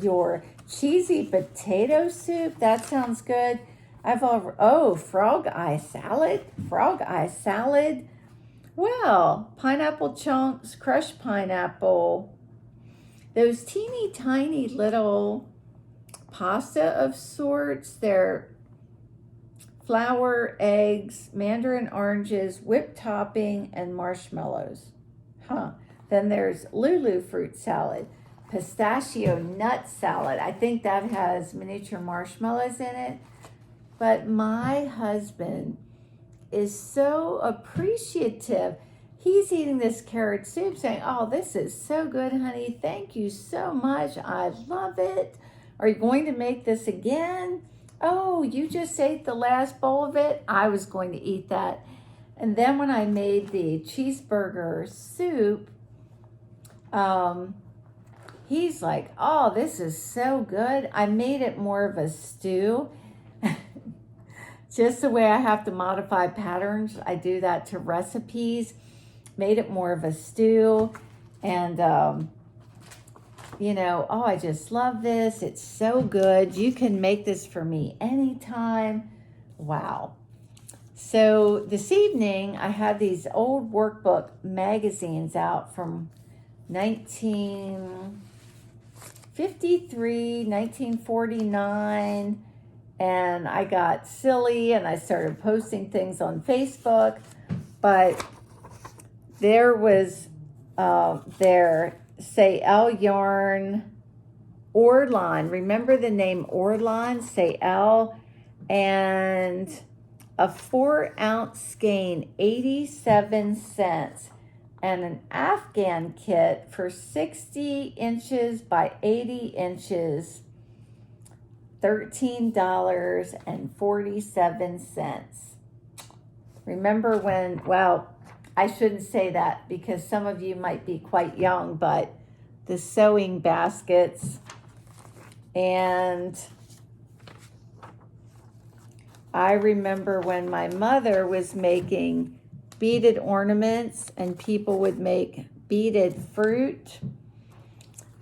your cheesy potato soup. That sounds good. Frog eye salad. Well, pineapple chunks, crushed pineapple, those teeny tiny little pasta of sorts. They're flour, eggs, mandarin oranges, whipped topping, and marshmallows. Then there's Lulu fruit salad, pistachio nut salad. I think that has miniature marshmallows in it. But my husband is so appreciative. he's eating this carrot soup saying, oh, this is so good, honey. Thank you so much. I love it. Are you going to make this again? Oh, you just ate the last bowl of it? I was going to eat that. And then when I made the cheeseburger soup, he's like, oh, this is so good. I made it more of a stew. Just the way I have to modify patterns, I do that to recipes. Made it more of a stew. And, you know, oh, I just love this. It's so good. You can make this for me anytime. Wow. So this evening, I had these old workbook magazines out from 1953, 1949, and I got silly and I started posting things on Facebook, but there was their Say-El yarn Orlan. Remember the name Orlan? Say-El, and a 4-ounce skein, 87 cents, and an Afghan kit for 60 inches by 80 inches, $13.47. Remember when, well, I shouldn't say that because some of you might be quite young, but the sewing baskets, and I remember when my mother was making beaded ornaments and people would make beaded fruit,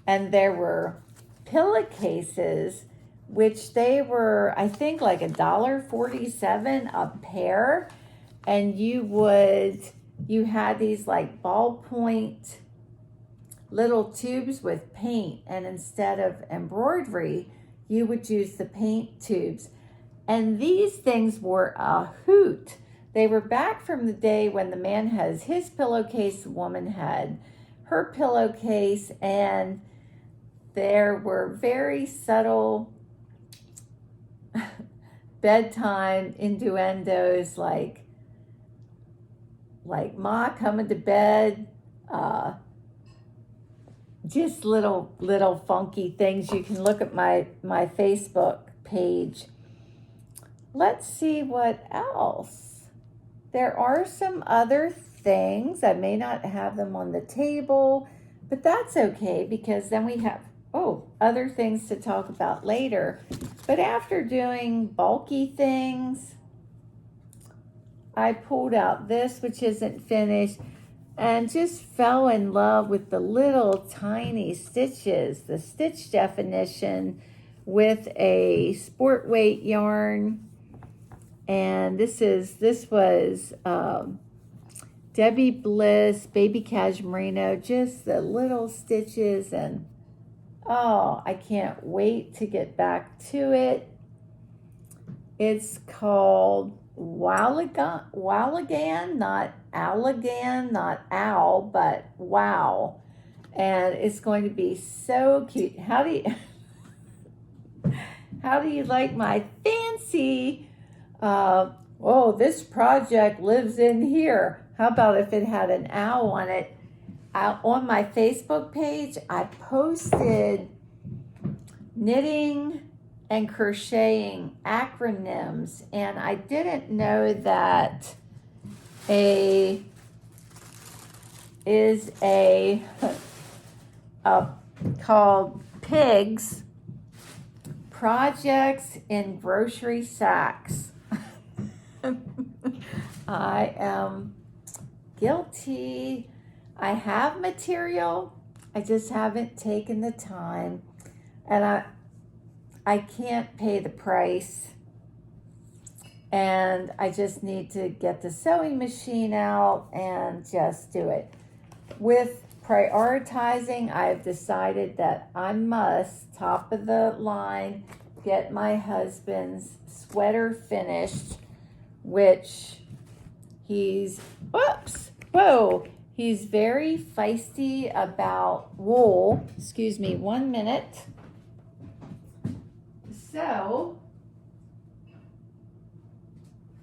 and there were pillowcases, which they were, I think, like $1.47 a pair, and you had these like ballpoint little tubes with paint, and instead of embroidery, you would use the paint tubes. And these things were a hoot. They were back from the day when the man has his pillowcase, the woman had her pillowcase, and there were very subtle bedtime innuendos like Ma coming to bed, just little funky things. You can look at my Facebook page. Let's see what else. There are some other things. I may not have them on the table, but that's okay because then we have, other things to talk about later. But after doing bulky things, I pulled out this, which isn't finished, and just fell in love with the little tiny stitches, the stitch definition with a sport weight yarn. And this was Debbie Bliss, Baby Cashmerino, just the little stitches, and oh, I can't wait to get back to it. It's called Wowligan, not Allegan, not owl, but wow. And it's going to be so cute. How do you like my fancy, this project lives in here. How about if it had an owl on it? On my Facebook page, I posted knitting and crocheting acronyms, and I didn't know that called PIGS, Projects in Grocery Sacks. I am guilty. I have material, I just haven't taken the time, and I can't pay the price, and I just need to get the sewing machine out and just do it. With prioritizing, I've decided that I must, top of the line, get my husband's sweater finished, which he's very feisty about wool. Excuse me 1 minute. So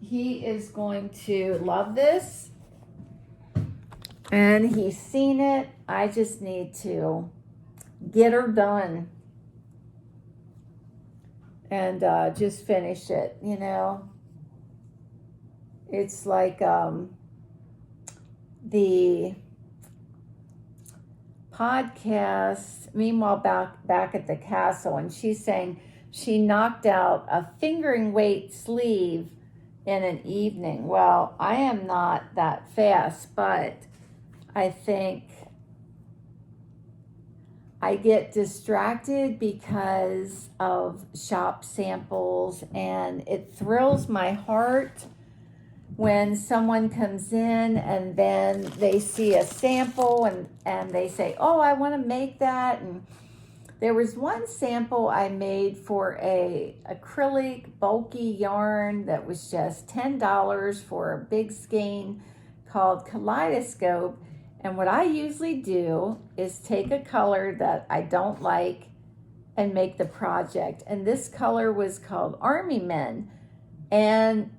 he is going to love this. And he's seen it. I just need to get her done and just finish it, you know. It's like the podcast, meanwhile back at the castle, and she's saying she knocked out a fingering weight sleeve in an evening. Well, I am not that fast, but I think I get distracted because of shop samples, and it thrills my heart when someone comes in and then they see a sample and they say, oh, I want to make that. And there was one sample I made for a acrylic bulky yarn that was just $10 for a big skein called Kaleidoscope. And what I usually do is take a color that I don't like and make the project. And this color was called Army Men. And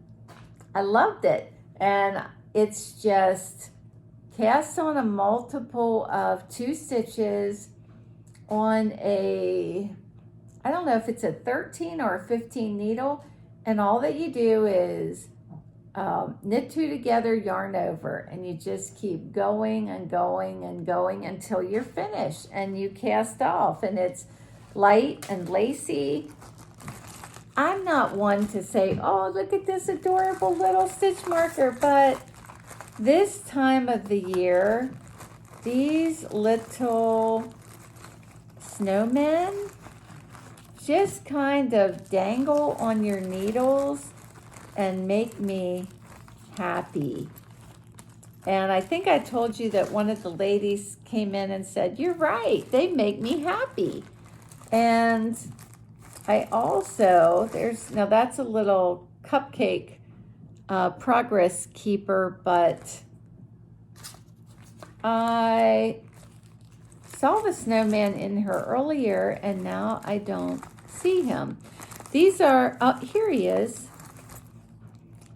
I loved it. And it's just cast on a multiple of 2 stitches on a, I don't know if it's a 13 or a 15 needle. And all that you do is knit 2 together, yarn over, and you just keep going and going and going until you're finished and you cast off. And it's light and lacy. I'm not one to say, oh, look at this adorable little stitch marker, but this time of the year, these little snowmen just kind of dangle on your needles and make me happy. And I think I told you that one of the ladies came in and said, you're right, they make me happy. And I also, now that's a little cupcake progress keeper, but I saw the snowman in her earlier and now I don't see him. These are, here he is.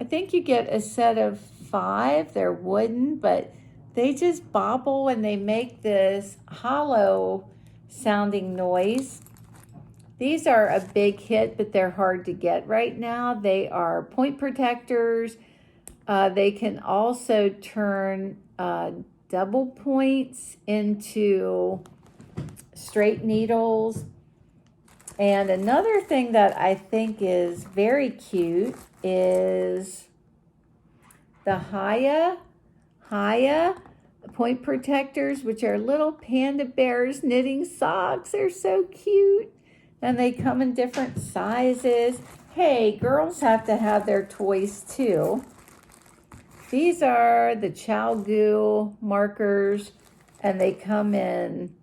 I think you get a set of 5. They're wooden, but they just bobble and they make this hollow sounding noise. These are a big hit, but they're hard to get right now. They are point protectors. They can also turn double points into straight needles. And another thing that I think is very cute is the Haya point protectors, which are little panda bears knitting socks. They're so cute. And they come in different sizes. Hey, girls have to have their toys too. These are the ChowGoo markers, and they come in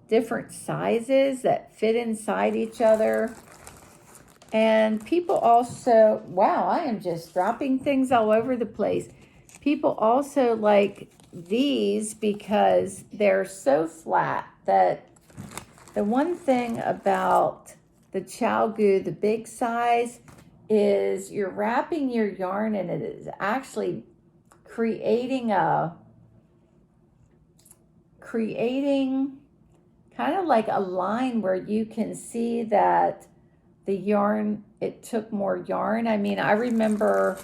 different sizes that fit inside each other. And people also, wow, I am just dropping things all over the place. People also like these because they're so flat that the one thing about the ChowGoo, the big size, is you're wrapping your yarn and it is actually creating kind of like a line where you can see that the yarn, it took more yarn. I mean, I remember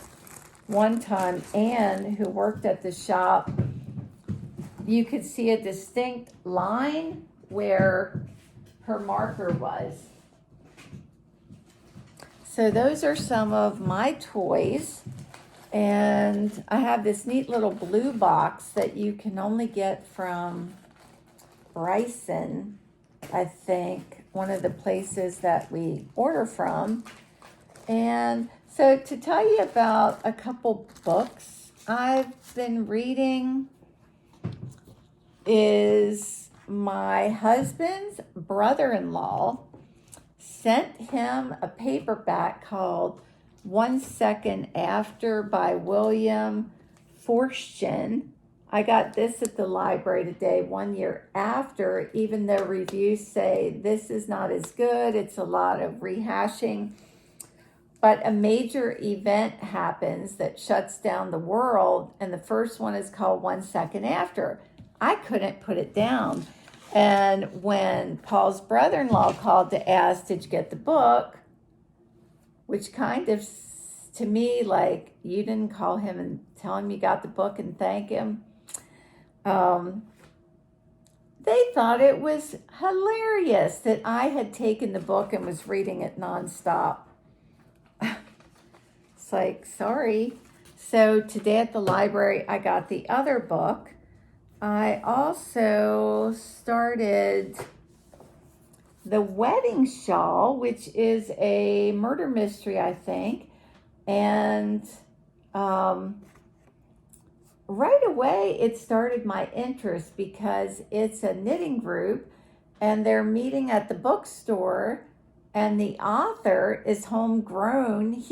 one time Anne, who worked at the shop, you could see a distinct line where her marker was. So those are some of my toys. And I have this neat little blue box that you can only get from Bryson, I think, one of the places that we order from. And so to tell you about a couple books I've been reading is my husband's brother-in-law sent him a paperback called 1 Second After by William Forstchen. I got this at the library today, 1 year after, even though reviews say this is not as good. It's a lot of rehashing. but a major event happens that shuts down the world, and the first one is called 1 Second After. I couldn't put it down. And when Paul's brother-in-law called to ask, did you get the book? Which kind of, to me, like, you didn't call him and tell him you got the book and thank him. They thought it was hilarious that I had taken the book and was reading it nonstop. It's like, sorry. So today at the library, I got the other book. I also started The Wedding Shawl, which is a murder mystery, I think. And right away, it started my interest because it's a knitting group and they're meeting at the bookstore, and the author is homegrown,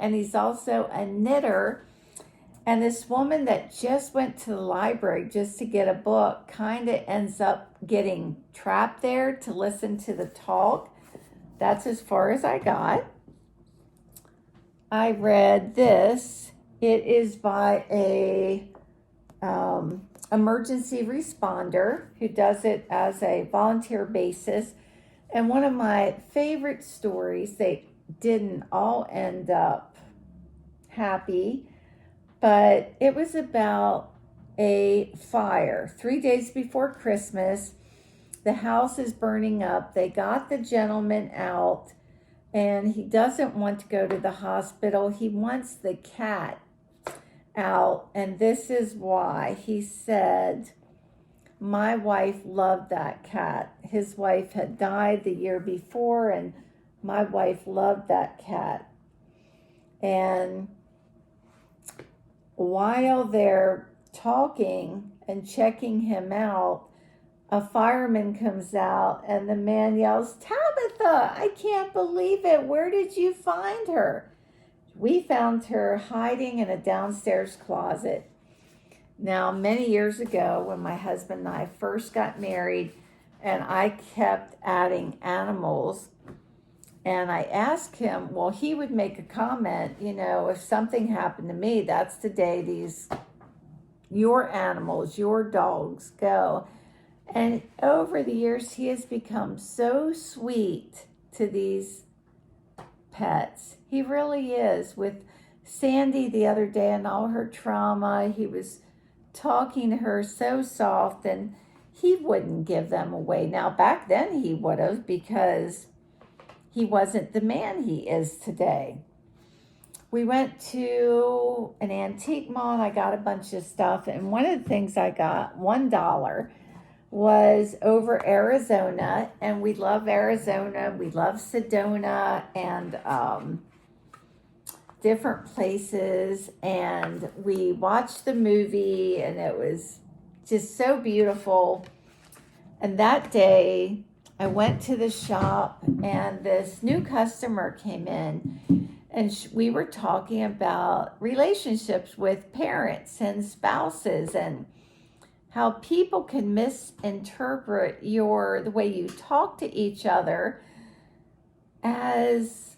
and he's also a knitter. And this woman that just went to the library just to get a book kind of ends up getting trapped there to listen to the talk. That's as far as I got. I read this. It is by a emergency responder who does it as a volunteer basis. And one of my favorite stories, they didn't all end up happy, but it was about a fire 3 days before Christmas. The house is burning up. They got the gentleman out, and he doesn't want to go to the hospital. He wants the cat out, and this is why. He said, my wife loved that cat. His wife had died the year before, and my wife loved that cat. And while they're talking and checking him out, a fireman comes out, and the man yells, Tabitha, I can't believe it. Where did you find her? We found her hiding in a downstairs closet. Now, many years ago, when my husband and I first got married, and I kept adding animals, and I asked him, well, he would make a comment, if something happened to me, that's the day your animals, your dogs go. And over the years, he has become so sweet to these pets. He really is. With Sandy the other day and all her trauma, he was talking to her so soft, and he wouldn't give them away. Now, back then he would have, because he wasn't the man he is today. We went to an antique mall, and I got a bunch of stuff, and one of the things I got, $1, was over Arizona, and we love Arizona. We love Sedona and different places, and we watched the movie, and it was just so beautiful. And that day, I went to the shop, and this new customer came in, and we were talking about relationships with parents and spouses, and how people can misinterpret the way you talk to each other as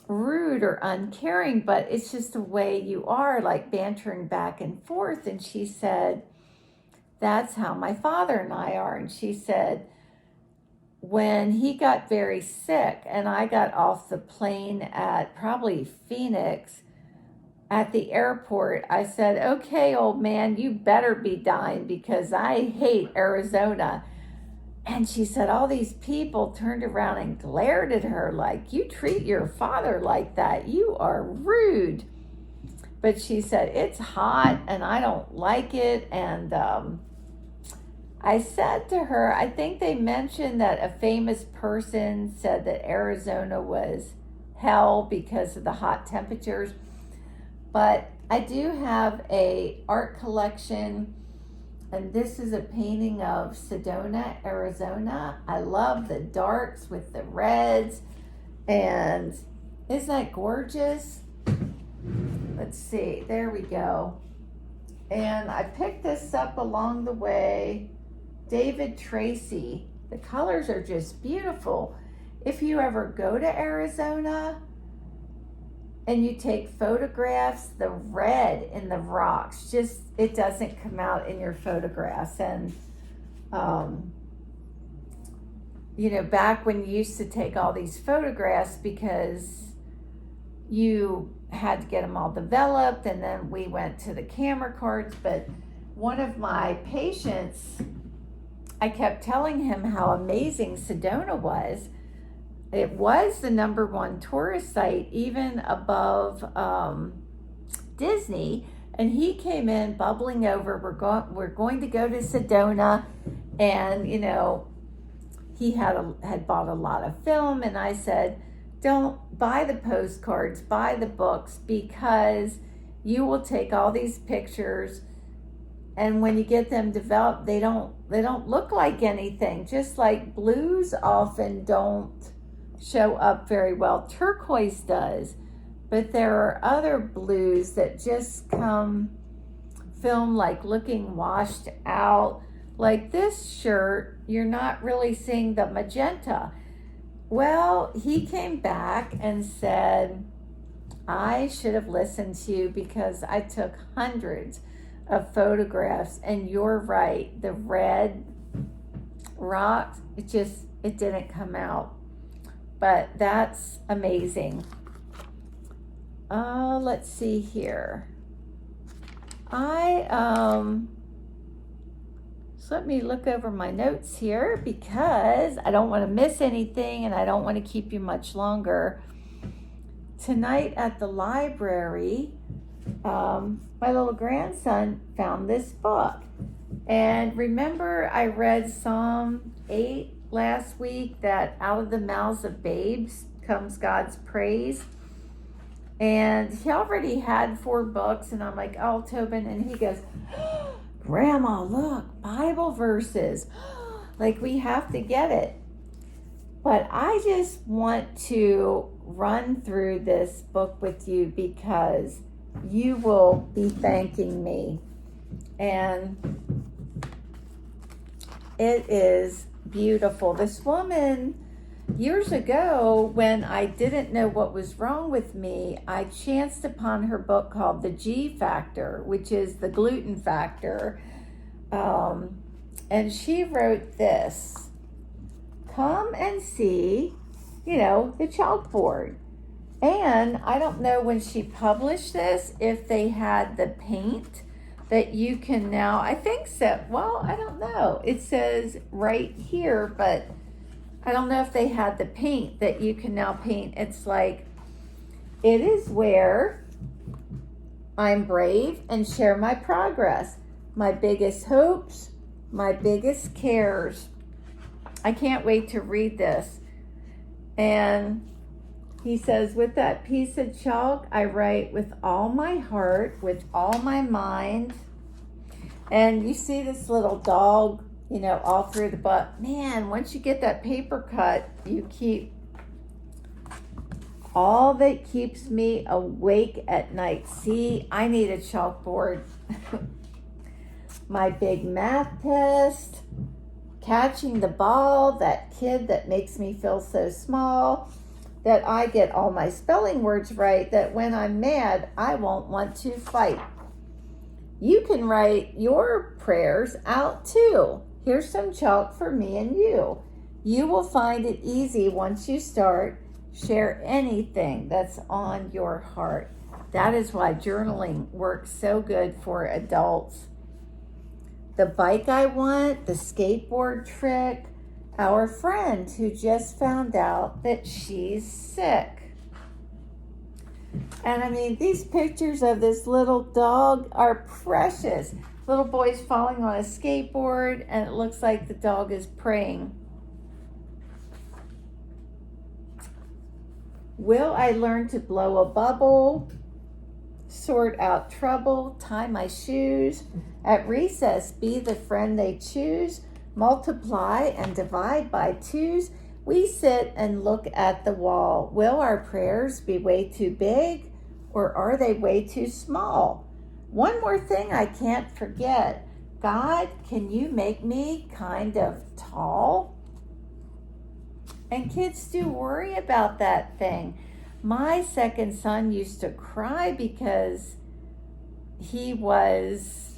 rude or uncaring, but it's just the way you are, like bantering back and forth. And she said, that's how my father and I are. And she said, when he got very sick and I got off the plane at probably Phoenix, at the airport, I said, okay, old man, you better be dying because I hate Arizona. And she said all these people turned around and glared at her like, you treat your father like that. You are rude. But she said, it's hot and I don't like it. And I said to her, I think they mentioned that a famous person said that Arizona was hell because of the hot temperatures. But I do have a art collection, and this is a painting of Sedona, Arizona. I love the darks with the reds, and isn't that gorgeous? Let's see, there we go. And I picked this up along the way. David Tracy. The colors are just beautiful. If you ever go to Arizona, and you take photographs, the red in the rocks, just, it doesn't come out in your photographs. And, you know, back when you used to take all these photographs because you had to get them all developed, and then we went to the camera cards. But one of my patients, I kept telling him how amazing Sedona was. It was the #1 tourist site, even above Disney. And he came in bubbling over. We're going to go to Sedona, and you know, he had bought a lot of film. And I said, don't buy the postcards, buy the books, because you will take all these pictures, and when you get them developed, they don't look like anything. Just like blues often don't show up very well. Turquoise does, but there are other blues that just come film like looking washed out. Like this shirt, you're not really seeing the magenta. Well, he came back and said, I should have listened to you because I took hundreds of photographs, and you're right, the red rocks, it didn't come out. But that's amazing. Let's see here. So let me look over my notes here because I don't want to miss anything, and I don't want to keep you much longer. Tonight at the library, my little grandson found this book. And remember, I read Psalm 8 last week, that out of the mouths of babes comes God's praise. And he already had 4 books, and I'm like, oh, Tobin, and he goes, Grandma, look, Bible verses. Like, we have to get it. But I just want to run through this book with you because you will be thanking me. And it is beautiful. This woman, years ago, when I didn't know what was wrong with me, I chanced upon her book called The G Factor, which is the Gluten Factor. And she wrote this: come and see, you know, the chalkboard. And I don't know when she published this, if they had the paint that you can now, I think so. Well, I don't know. It says right here, but I don't know if they had the paint that you can now paint. It's like, it is where I'm brave and share my progress, my biggest hopes, my biggest cares. I can't wait to read this. And he says, with that piece of chalk, I write with all my heart, with all my mind. And you see this little dog, you know, all through the book. Man, once you get that paper cut, you keep all that keeps me awake at night. See, I need a chalkboard. My big math test, catching the ball, that kid that makes me feel so small, that I get all my spelling words right, that when I'm mad, I won't want to fight. You can write your prayers out too. Here's some chalk for me and you. You will find it easy once you start. Share anything that's on your heart. That is why journaling works so good for adults. The bike I want, the skateboard trick, our friend who just found out that she's sick. And I mean, these pictures of this little dog are precious. Little boy's falling on a skateboard, and it looks like the dog is praying. Will I learn to blow a bubble, sort out trouble, tie my shoes, at recess be the friend they choose, multiply and divide by twos? We sit and look at the wall. Will our prayers be way too big, or are they way too small? One more thing I can't forget. God, can you make me kind of tall? And kids do worry about that thing. My second son used to cry because he was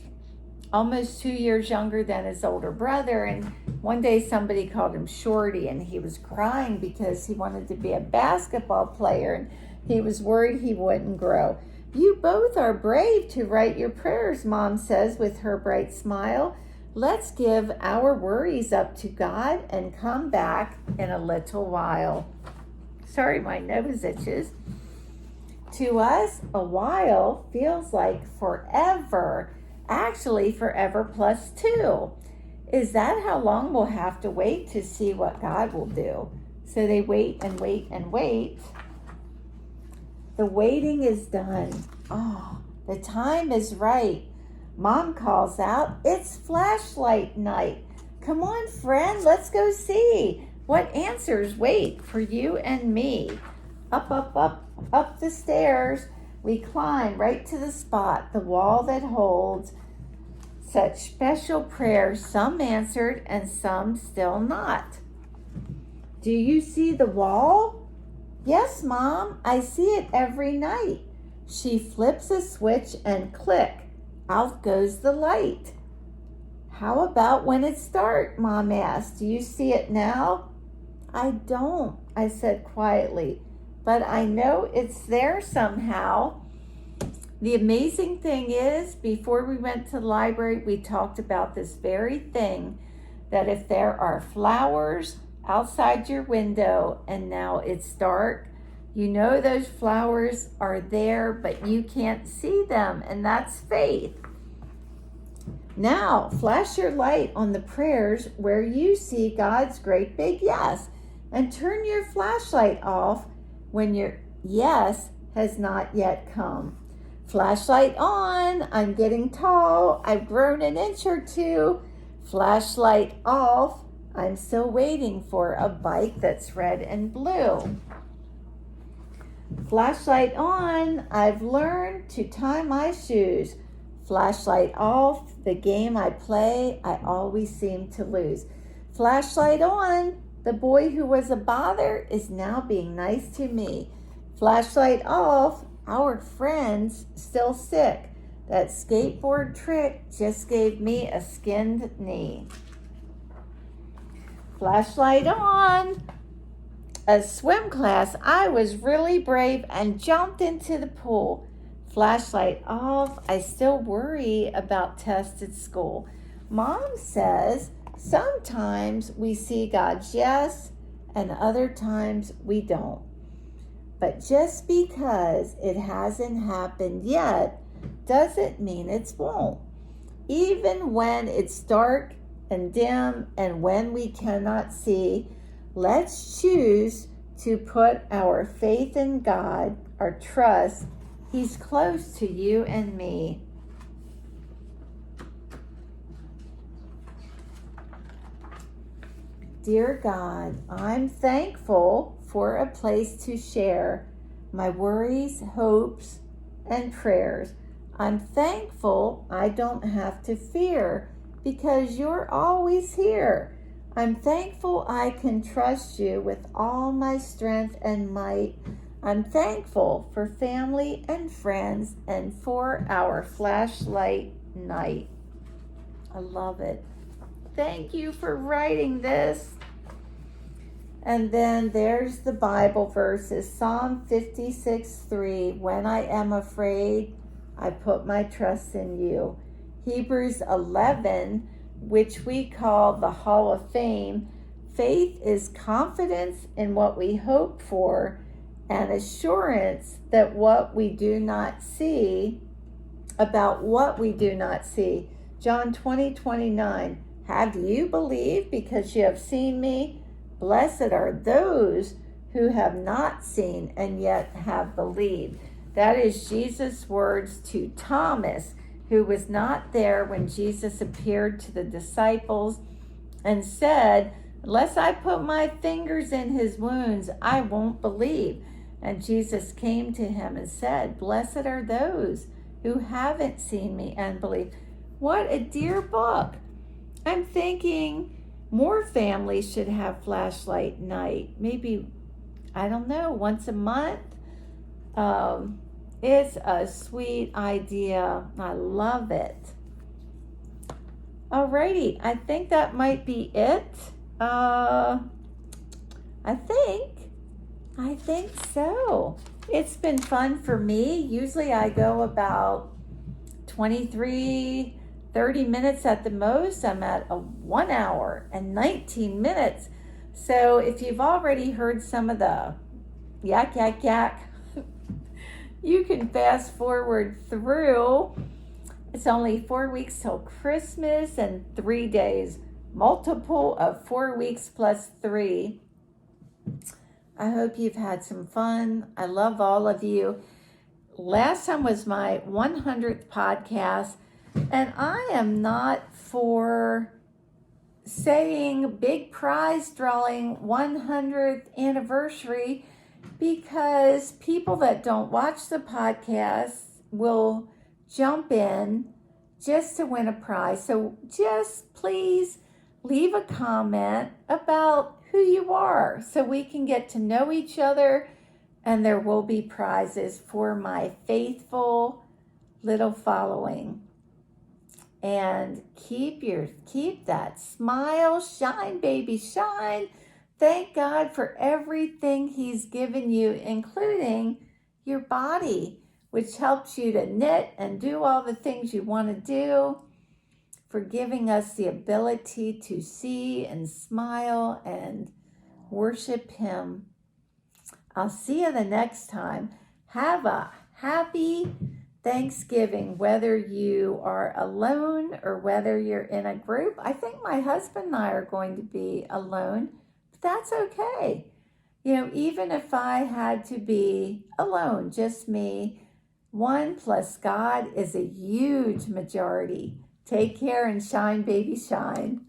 almost 2 years younger than his older brother. And one day somebody called him Shorty, and he was crying because he wanted to be a basketball player and he was worried he wouldn't grow. You both are brave to write your prayers, Mom says with her bright smile. Let's give our worries up to God and come back in a little while. Sorry, my nose itches. To us, a while feels like forever. Actually, forever plus 2. Is that how long we'll have to wait to see what God will do? So they wait and wait and wait. The waiting is done. Oh, the time is right. Mom calls out, it's flashlight night. Come on, friend, let's go see what answers wait for you and me. Up, up, up, up the stairs. We climb right to the spot, the wall that holds such special prayers, some answered and some still not. Do you see the wall? Yes, Mom, I see it every night. She flips a switch and click, out goes the light. How about when it's dark? Mom asked. Do you see it now? I don't, I said quietly, but I know it's there somehow. The amazing thing is, before we went to the library, we talked about this very thing, that if there are flowers outside your window and now it's dark, you know those flowers are there, but you can't see them, and that's faith. Now, flash your light on the prayers where you see God's great big yes, and turn your flashlight off when your yes has not yet come. Flashlight on, I'm getting tall, I've grown an inch or two. Flashlight off, I'm still waiting for a bike that's red and blue. Flashlight on, I've learned to tie my shoes. Flashlight off, the game I play, I always seem to lose. Flashlight on, the boy who was a bother is now being nice to me. Flashlight off, our friend's still sick. That skateboard trick just gave me a skinned knee. Flashlight on. A swim class, I was really brave and jumped into the pool. Flashlight off, I still worry about tests at school. Mom says sometimes we see God's yes and other times we don't. But just because it hasn't happened yet doesn't mean it won't. Even when it's dark and dim and when we cannot see, let's choose to put our faith in God, our trust. He's close to you and me. Dear God, I'm thankful for a place to share my worries, hopes, and prayers. I'm thankful I don't have to fear because you're always here. I'm thankful I can trust you with all my strength and might. I'm thankful for family and friends and for our flashlight night. I love it. Thank you for writing this. And then there's the Bible verses. Psalm 56:3. When I am afraid, I put my trust in you. Hebrews 11, which we call the Hall of Fame. Faith is confidence in what we hope for and assurance that what we do not see, about what we do not see. John 20:29. Have you believed because you have seen me? Blessed are those who have not seen and yet have believed. That is Jesus' words to Thomas, who was not there when Jesus appeared to the disciples and said, unless I put my fingers in his wounds, I won't believe. And Jesus came to him and said, blessed are those who haven't seen me and believe. What a dear book. I'm thinking more families should have flashlight night. Maybe, I don't know, once a month. It's a sweet idea. I love it. Alrighty, I think that might be it. I think so. It's been fun for me. Usually I go about 23, 30 minutes at the most. I'm at a 1 hour and 19 minutes. So if you've already heard some of the yak, yak, yak, you can fast forward through. It's only 4 weeks till Christmas and 3 days, multiple of 4 weeks plus 3. I hope you've had some fun. I love all of you. Last time was my 100th podcast, and I am not for saying big prize drawing 100th anniversary, because people that don't watch the podcast will jump in just to win a prize. So just please leave a comment about who you are so we can get to know each other, and there will be prizes for my faithful little following. And keep that smile, shine, baby, shine. Thank God for everything He's given you, including your body, which helps you to knit and do all the things you want to do, for giving us the ability to see and smile and worship Him. I'll see you the next time. Have a happy Thanksgiving, whether you are alone or whether you're in a group. I think my husband and I are going to be alone, but that's okay. You know, even if I had to be alone, just me, 1 plus God is a huge majority. Take care and shine, baby, shine.